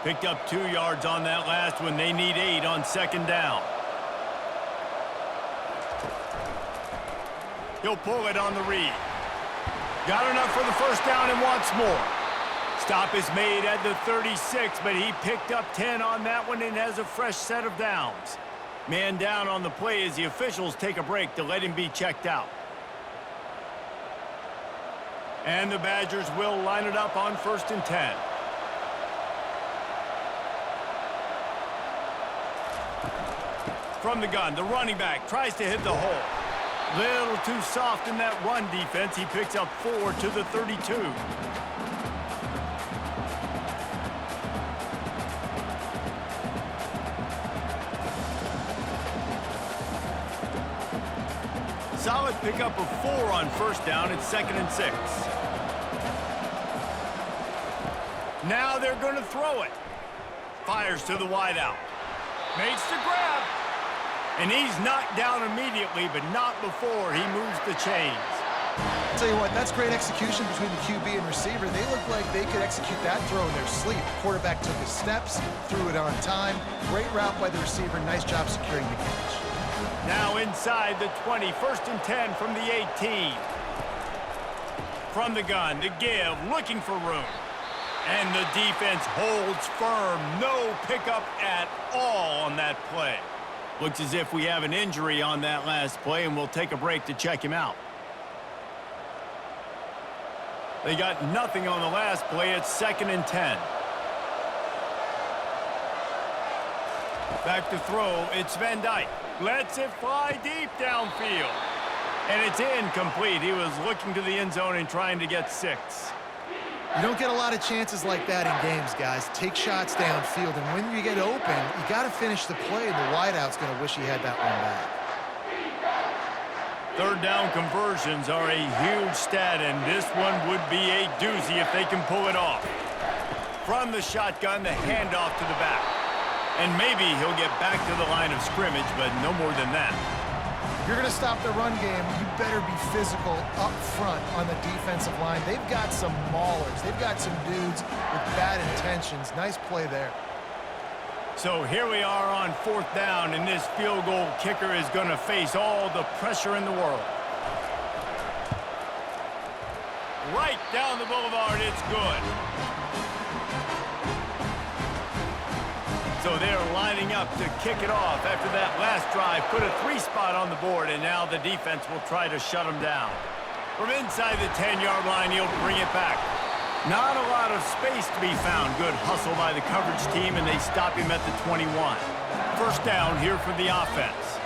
Picked up 2 yards on that last one. They need 8 on 2nd down. He'll pull it on the read. Got enough for the first down and wants more. Stop is made at the 36, but he picked up 10 on that one and has a fresh set of downs. Man down on the play as the officials take a break to let him be checked out. And the Badgers will line it up on 1st and 10. From the gun, the running back tries to hit the hole. Little too soft in that run defense. He picks up 4 to the 32. Solid pickup of 4 on first down at 2nd and 6. Now they're going to throw it. Fires to the wideout. Makes the grab. And he's knocked down immediately, but not before he moves the chains. I'll tell you what, that's great execution between the QB and receiver. They look like they could execute that throw in their sleep. Quarterback took his steps, threw it on time. Great route by the receiver. Nice job securing the catch. Now inside the 20, 1st and 10 from the 18. From the gun, the give, looking for room. And the defense holds firm. No pickup at all on that play. Looks as if we have an injury on that last play, and we'll take a break to check him out. They got nothing on the last play at 2nd and 10. Back to throw, it's Van Dyke. Lets it fly deep downfield. And it's incomplete. He was looking to the end zone and trying to get 6. You don't get a lot of chances like that in games, guys. Take shots downfield, and when you get open, you got to finish the play. The wideout's going to wish he had that one back. Third down conversions are a huge stat, and this one would be a doozy if they can pull it off. From the shotgun, the handoff to the back. And maybe he'll get back to the line of scrimmage, but no more than that. If you're going to stop the run game, you better be physical up front on the defensive line. They've got some maulers. They've got some dudes with bad intentions. Nice play there. So here we are on fourth down, and this field goal kicker is going to face all the pressure in the world. Right down the boulevard, it's good. So they're lining up to kick it off after that last drive. Put a 3-spot on the board, and now the defense will try to shut them down. From inside the 10-yard line, he'll bring it back. Not a lot of space to be found. Good hustle by the coverage team, and they stop him at the 21. First down here for the offense.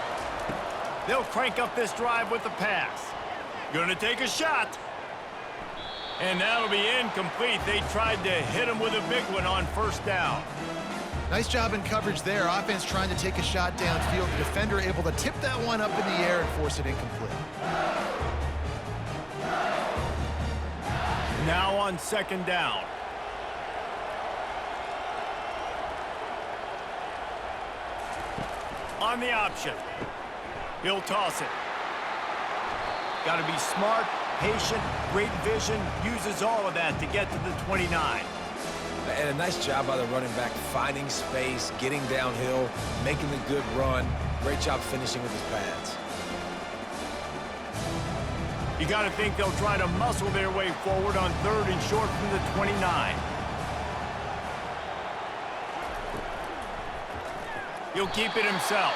They'll crank up this drive with the pass. Going to take a shot. And that'll be incomplete. They tried to hit him with a big one on first down. Nice job in coverage there. Offense trying to take a shot downfield. The defender able to tip that one up in the air and force it incomplete. Now on second down. On the option. He'll toss it. Got to be smart, patient, great vision. Uses all of that to get to the 29. And a nice job by the running back, finding space, getting downhill, making the good run. Great job finishing with his pads. You got to think they'll try to muscle their way forward on third and short from the 29. He'll keep it himself.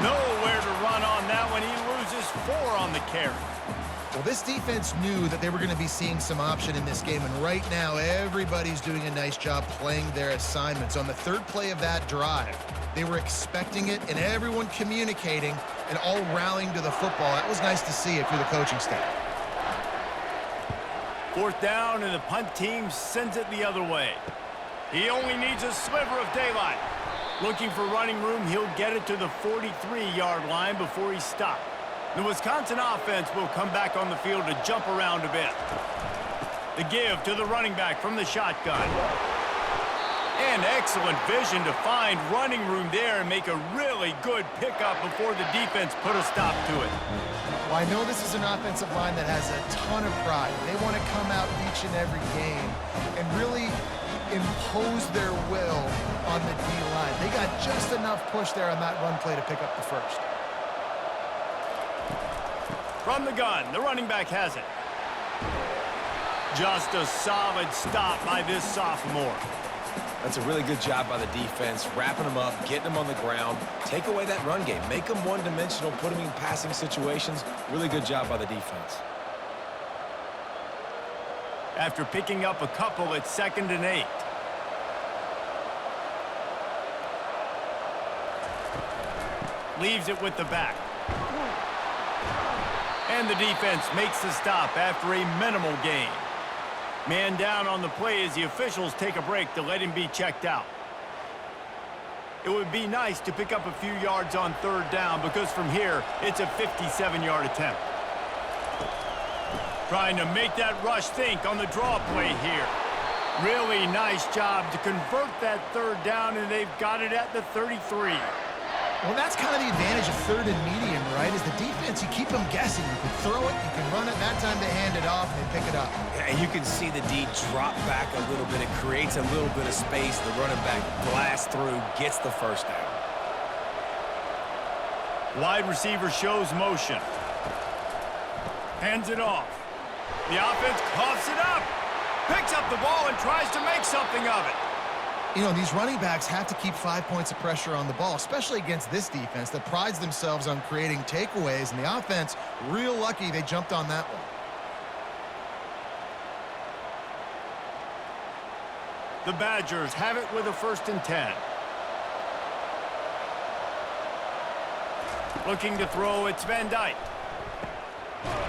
Nowhere to run on that one. He loses 4 on the carry. Well, this defense knew that they were going to be seeing some option in this game, and right now everybody's doing a nice job playing their assignments. On the third play of that drive, they were expecting it, and everyone communicating and all rallying to the football. That was nice to see if you're the coaching staff. Fourth down, and the punt team sends it the other way. He only needs a sliver of daylight. Looking for running room, he'll get it to the 43-yard line before he's stopped. The Wisconsin offense will come back on the field to jump around a bit. The give to the running back from the shotgun. And excellent vision to find running room there and make a really good pickup before the defense put a stop to it. Well, I know this is an offensive line that has a ton of pride. They want to come out each and every game and really impose their will on the D-line. They got just enough push there on that run play to pick up the first. From the gun, the running back has it. Just a solid stop by this sophomore. That's a really good job by the defense, wrapping them up, getting them on the ground. Take away that run game. Make them one-dimensional, put them in passing situations. Really good job by the defense. After picking up a couple at 2nd and 8. Leaves it with the back. And the defense makes the stop after a minimal gain. Man down on the play as the officials take a break to let him be checked out. It would be nice to pick up a few yards on third down because from here, it's a 57-yard attempt. Trying to make that rush think on the draw play here. Really nice job to convert that third down, and they've got it at the 33. Well, that's kind of the advantage of third and medium, right? Is the defense, you keep them guessing. You can throw it, you can run it. That time they hand it off and they pick it up. Yeah, and you can see the D drop back a little bit. It creates a little bit of space. The running back blasts through, gets the first down. Wide receiver shows motion. Hands it off. The offense coughs it up. Picks up the ball and tries to make something of it. You know, these running backs have to keep 5 points of pressure on the ball, especially against this defense that prides themselves on creating takeaways. And the offense, real lucky they jumped on that one. The Badgers have it with a 1st and 10. Looking to throw, it's Van Dyke.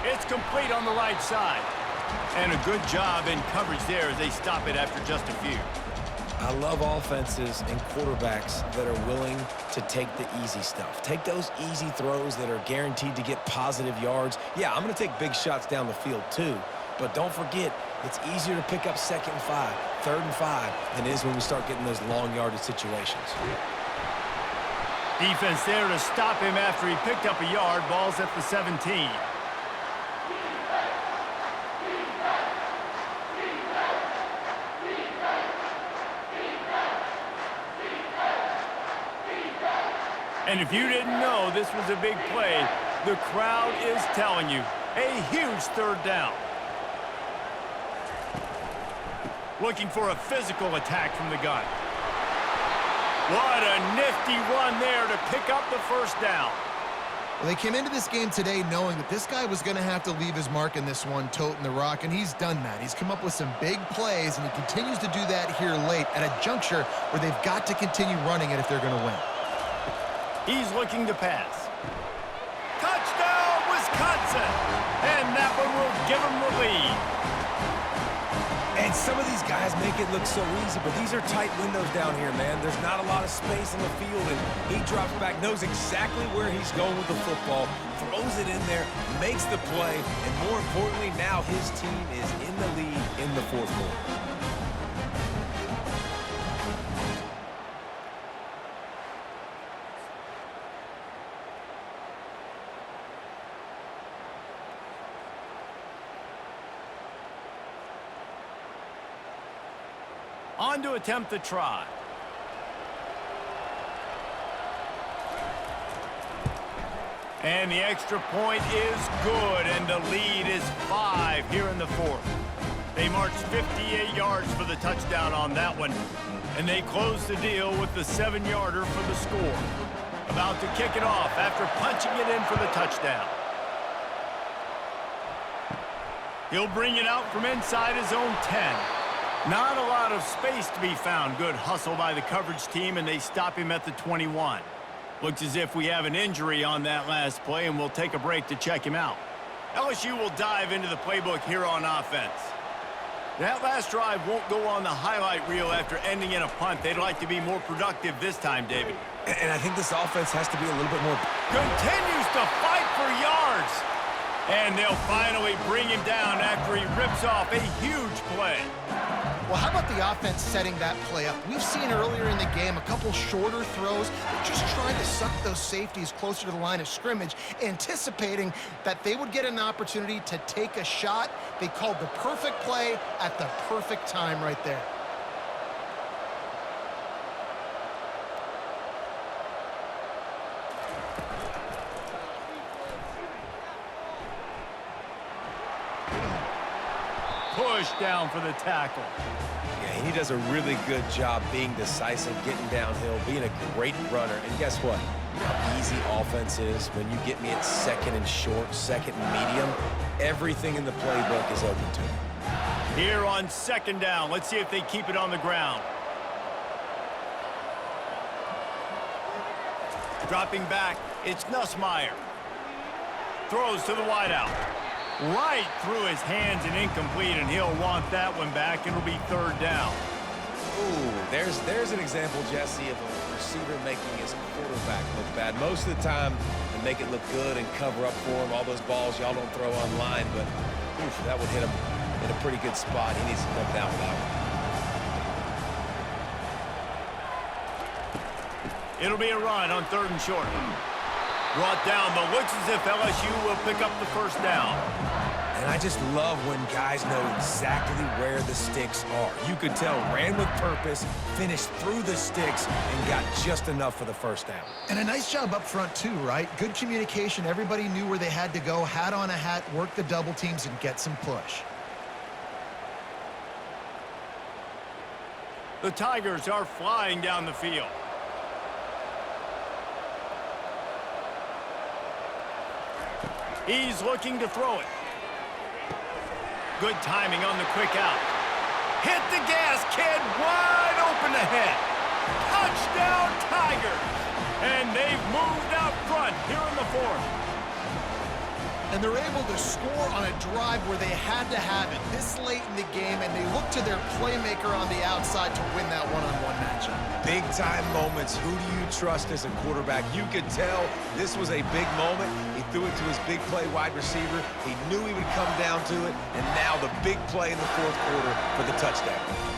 It's complete on the right side. And a good job in coverage there as they stop it after just a few. I love offenses and quarterbacks that are willing to take the easy stuff. Take those easy throws that are guaranteed to get positive yards. Yeah, I'm going to take big shots down the field too. But don't forget, it's easier to pick up 2nd and 5, 3rd and 5 than it is when we start getting those long yardage situations. Defense there to stop him after he picked up a yard. Ball's at the 17. And if you didn't know this was a big play, the crowd is telling you. A huge 3rd down. Looking for a physical attack from the gun. What a nifty run there to pick up the 1st down. Well, they came into this game today knowing that this guy was going to have to leave his mark in this one, toting the rock, and he's done that. He's come up with some big plays, and he continues to do that here late at a juncture where they've got to continue running it if they're going to win. He's looking to pass. Touchdown, Wisconsin! And that one will give him the lead. And some of these guys make it look so easy, but these are tight windows down here, man. There's not a lot of space in the field, and he drops back, knows exactly where he's going with the football, throws it in there, makes the play, and more importantly, now his team is in the lead in the 4th quarter. On to attempt the try. And the extra point is good, and the lead is 5 here in the 4th. They marched 58 yards for the touchdown on that one, and they close the deal with the 7-yarder for the score. About to kick it off after punching it in for the touchdown. He'll bring it out from inside his own 10. Not a lot of space to be found. Good hustle by the coverage team, and they stop him at the 21. Looks as if we have an injury on that last play, and we'll take a break to check him out. LSU will dive into the playbook here on offense. That last drive won't go on the highlight reel after ending in a punt. They'd like to be more productive this time, David. And I think this offense has to be a little bit more... Continues to fight for yards. And they'll finally bring him down after he rips off a huge play. Well, how about the offense setting that play up? We've seen earlier in the game a couple shorter throws. They're just trying to suck those safeties closer to the line of scrimmage, anticipating that they would get an opportunity to take a shot. They called the perfect play at the perfect time right there. Push down for the tackle. Yeah, he does a really good job being decisive, getting downhill, being a great runner. And guess what? You know how easy offense is when you get me at 2nd and short, 2nd and medium. Everything in the playbook is open to me. Here on 2nd down, let's see if they keep it on the ground. Dropping back, it's Nussmeier. Throws to the wideout. Right through his hands and incomplete, and he'll want that one back. It'll be 3rd down. Ooh, there's an example, Jesse, of a receiver making his quarterback look bad. Most of the time, they make it look good and cover up for him. All those balls y'all don't throw online, but oof, that would hit him in a pretty good spot. He needs to come down with that one. It'll be a run on 3rd and short. Brought down, but looks as if LSU will pick up the 1st down. And I just love when guys know exactly where the sticks are. You could tell, ran with purpose, finished through the sticks, and got just enough for the 1st down. And a nice job up front too, right? Good communication. Everybody knew where they had to go, hat on a hat, work the double teams, and get some push. The Tigers are flying down the field. He's looking to throw it. Good timing on the quick out. Hit the gas, kid. Wide open ahead. Touchdown, Tigers. And they've moved out front here in the 4th. And they're able to score on a drive where they had to have it this late in the game, and they look to their playmaker on the outside to win that one-on-one matchup. Big-time moments. Who do you trust as a quarterback? You could tell this was a big moment. He threw it to his big play wide receiver. He knew he would come down to it, and now the big play in the fourth quarter for the touchdown.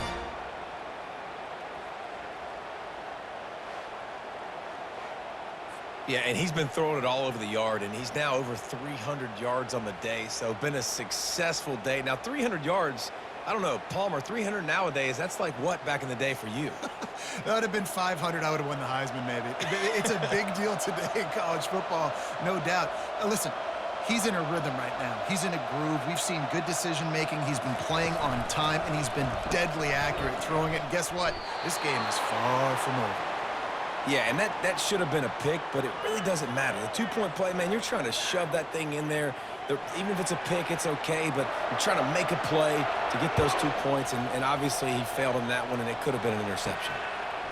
Yeah, and he's been throwing it all over the yard, and he's now over 300 yards on the day, so been a successful day. Now, 300 yards, I don't know, Palmer, 300 nowadays, that's like what back in the day for you? That would have been 500. I would have won the Heisman, maybe. It's a big deal today in college football, no doubt. Listen, he's in a rhythm right now. He's in a groove. We've seen good decision-making. He's been playing on time, and he's been deadly accurate throwing it. And guess what? This game is far from over. Yeah, and that should have been a pick, but it really doesn't matter. The two-point play, man, you're trying to shove that thing in there. Even if it's a pick, it's okay, but you're trying to make a play to get those 2 points, and obviously he failed on that one, and it could have been an interception.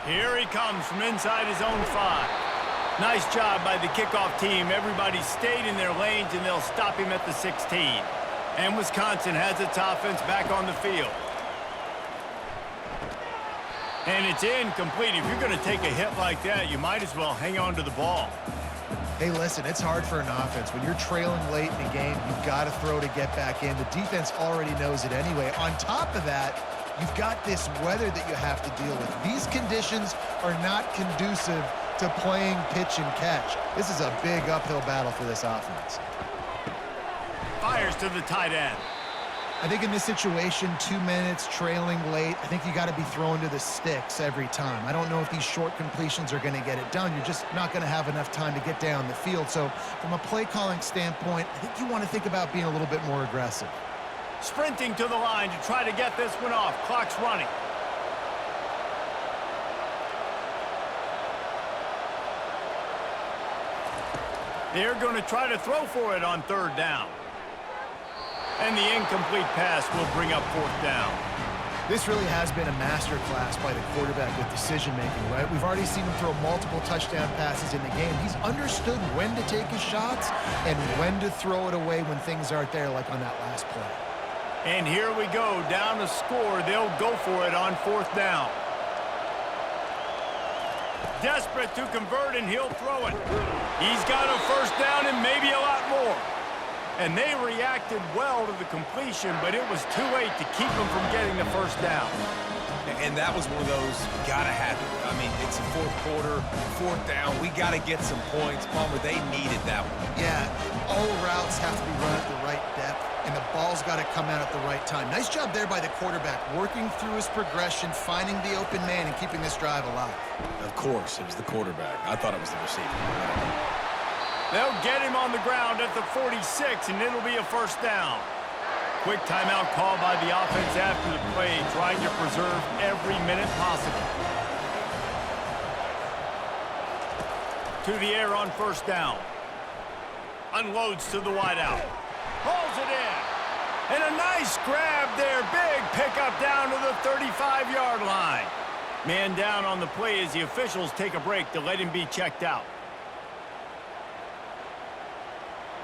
Here he comes from inside his own 5. Nice job by the kickoff team. Everybody stayed in their lanes, and they'll stop him at the 16. And Wisconsin has its offense back on the field. And it's incomplete. If you're going to take a hit like that, you might as well hang on to the ball. Hey, listen, it's hard for an offense. When you're trailing late in the game, you've got to throw to get back in. The defense already knows it anyway. On top of that, you've got this weather that you have to deal with. These conditions are not conducive to playing pitch and catch. This is a big uphill battle for this offense. Fires to the tight end. I think in this situation, 2 minutes, trailing late, I think you got to be throwing to the sticks every time. I don't know if these short completions are going to get it done. You're just not going to have enough time to get down the field. So from a play calling standpoint, I think you want to think about being a little bit more aggressive. Sprinting to the line to try to get this one off. Clock's running. They're going to try to throw for it on 3rd down. And the incomplete pass will bring up 4th down. This really has been a masterclass by the quarterback with decision-making, right? We've already seen him throw multiple touchdown passes in the game. He's understood when to take his shots and when to throw it away when things aren't there, like on that last play. And here we go, down to score. They'll go for it on 4th down. Desperate to convert, and he'll throw it. He's got a 1st down and maybe a lot more. And they reacted well to the completion, but it was too late to keep them from getting the 1st down. And that was one of those gotta have it. I mean, it's a 4th quarter, 4th down. We gotta get some points. Palmer, they needed that one. Yeah, all routes have to be run at the right depth, and the ball's got to come out at the right time. Nice job there by the quarterback, working through his progression, finding the open man, and keeping this drive alive. Of course, it was the quarterback. I thought it was the receiver. They'll get him on the ground at the 46, and it'll be a 1st down. Quick timeout call by the offense after the play, trying to preserve every minute possible. To the air on 1st down. Unloads to the wideout. Pulls it in. And a nice grab there. Big pickup down to the 35-yard line. Man down on the play as the officials take a break to let him be checked out.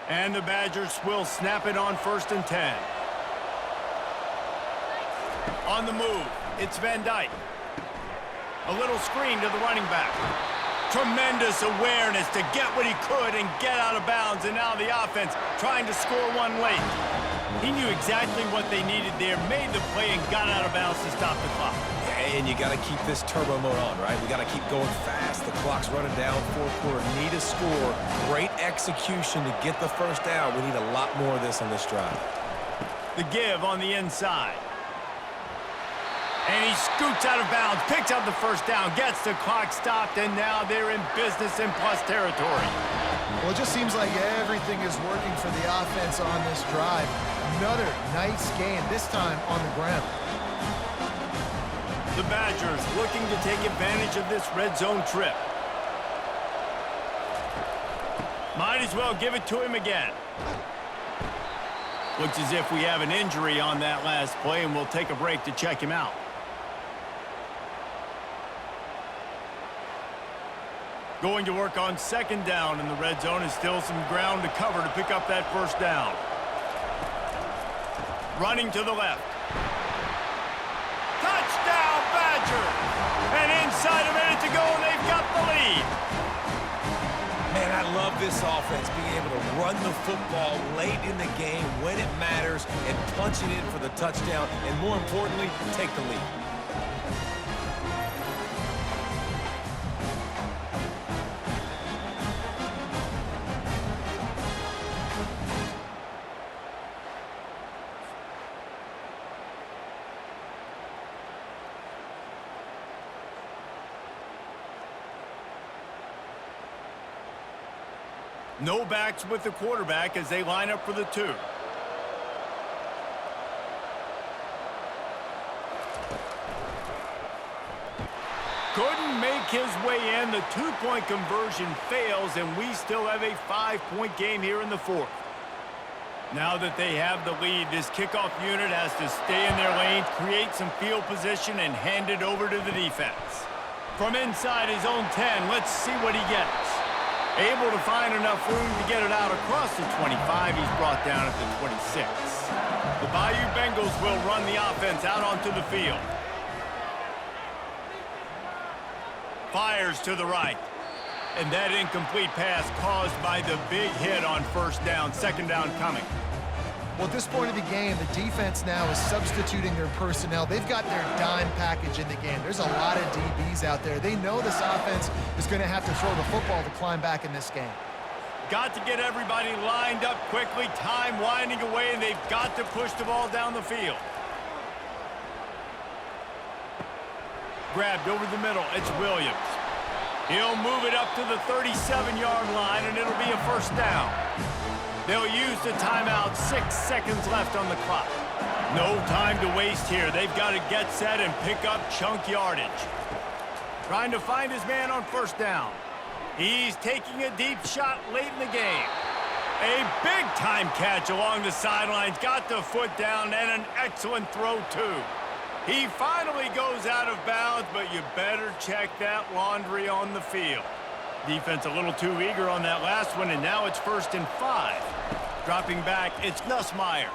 And the Badgers will snap it on 1st and 10. On the move, it's Van Dyke. A little screen to the running back. Tremendous awareness to get what he could and get out of bounds. And now the offense trying to score one late. He knew exactly what they needed there, made the play, and got out of bounds to stop the clock. And you got to keep this turbo mode on, right? We got to keep going fast. The clock's running down, 4th quarter. Need a score. Great execution to get the 1st down. We need a lot more of this on this drive. The give on the inside. And he scoots out of bounds, picks up the 1st down, gets the clock stopped, and now they're in business in plus territory. Well, it just seems like everything is working for the offense on this drive. Another nice game, this time on the ground. The Badgers looking to take advantage of this red zone trip. Might as well give it to him again. Looks as if we have an injury on that last play, and we'll take a break to check him out. Going to work on second down in the red zone, and still some ground to cover to pick up that first down. Running to the left. Touchdown, Badgers! And inside a minute to go, and they've got the lead. Man, I love this offense, being able to run the football late in the game when it matters and punch it in for the touchdown, and more importantly, take the lead. No backs with the quarterback as they line up for the 2. Couldn't make his way in. The 2-point conversion fails, and we still have a 5-point game here in the 4th. Now that they have the lead, this kickoff unit has to stay in their lane, create some field position, and hand it over to the defense. From inside his own 10, let's see what he gets. Able to find enough room to get it out across the 25. He's brought down at the 26. The Bayou Bengals will run the offense out onto the field. Fires to the right. And that incomplete pass caused by the big hit on first down. Second down coming. Well, at this point of the game, the defense now is substituting their personnel. They've got their dime package in the game. There's a lot of DBs out there. They know this offense is going to have to throw the football to climb back in this game. Got to get everybody lined up quickly. Time winding away, and they've got to push the ball down the field. Grabbed over the middle. It's Williams. He'll move it up to the 37-yard line, and it'll be a first down. They'll use the timeout. 6 seconds left on the clock. No time to waste here. They've got to get set and pick up chunk yardage. Trying to find his man on first down. He's taking a deep shot late in the game. A big-time catch along the sidelines. Got the foot down, and an excellent throw, too. He finally goes out of bounds, but you better check that laundry on the field. Defense a little too eager on that last one, and now it's 1st and 5. Dropping back, it's Nussmeier.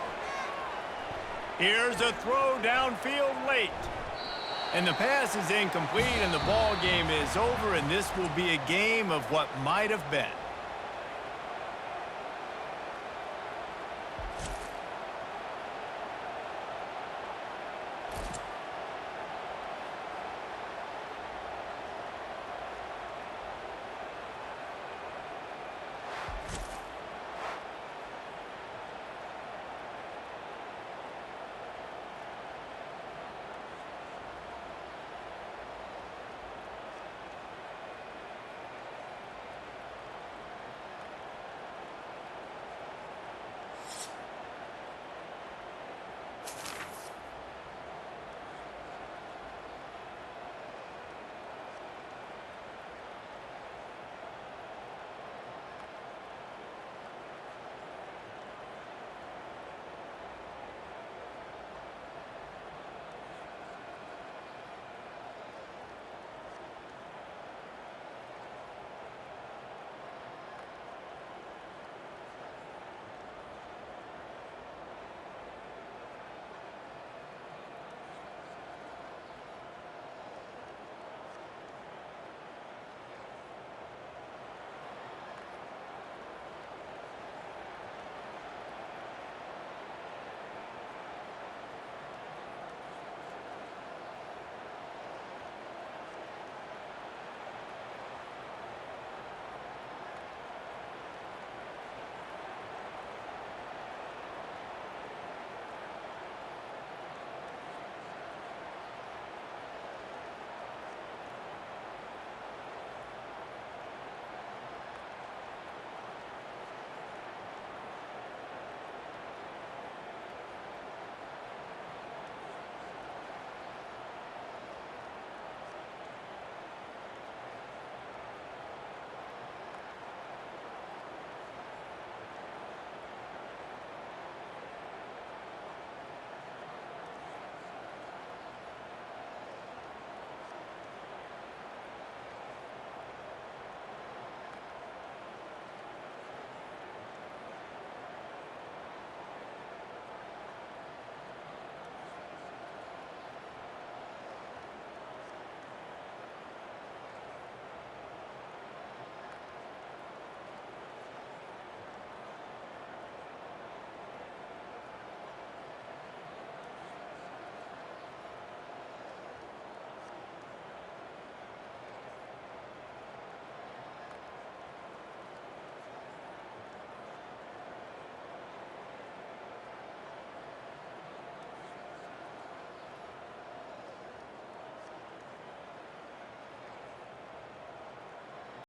Here's a throw downfield late. And the pass is incomplete, and the ball game is over, and this will be a game of what might have been.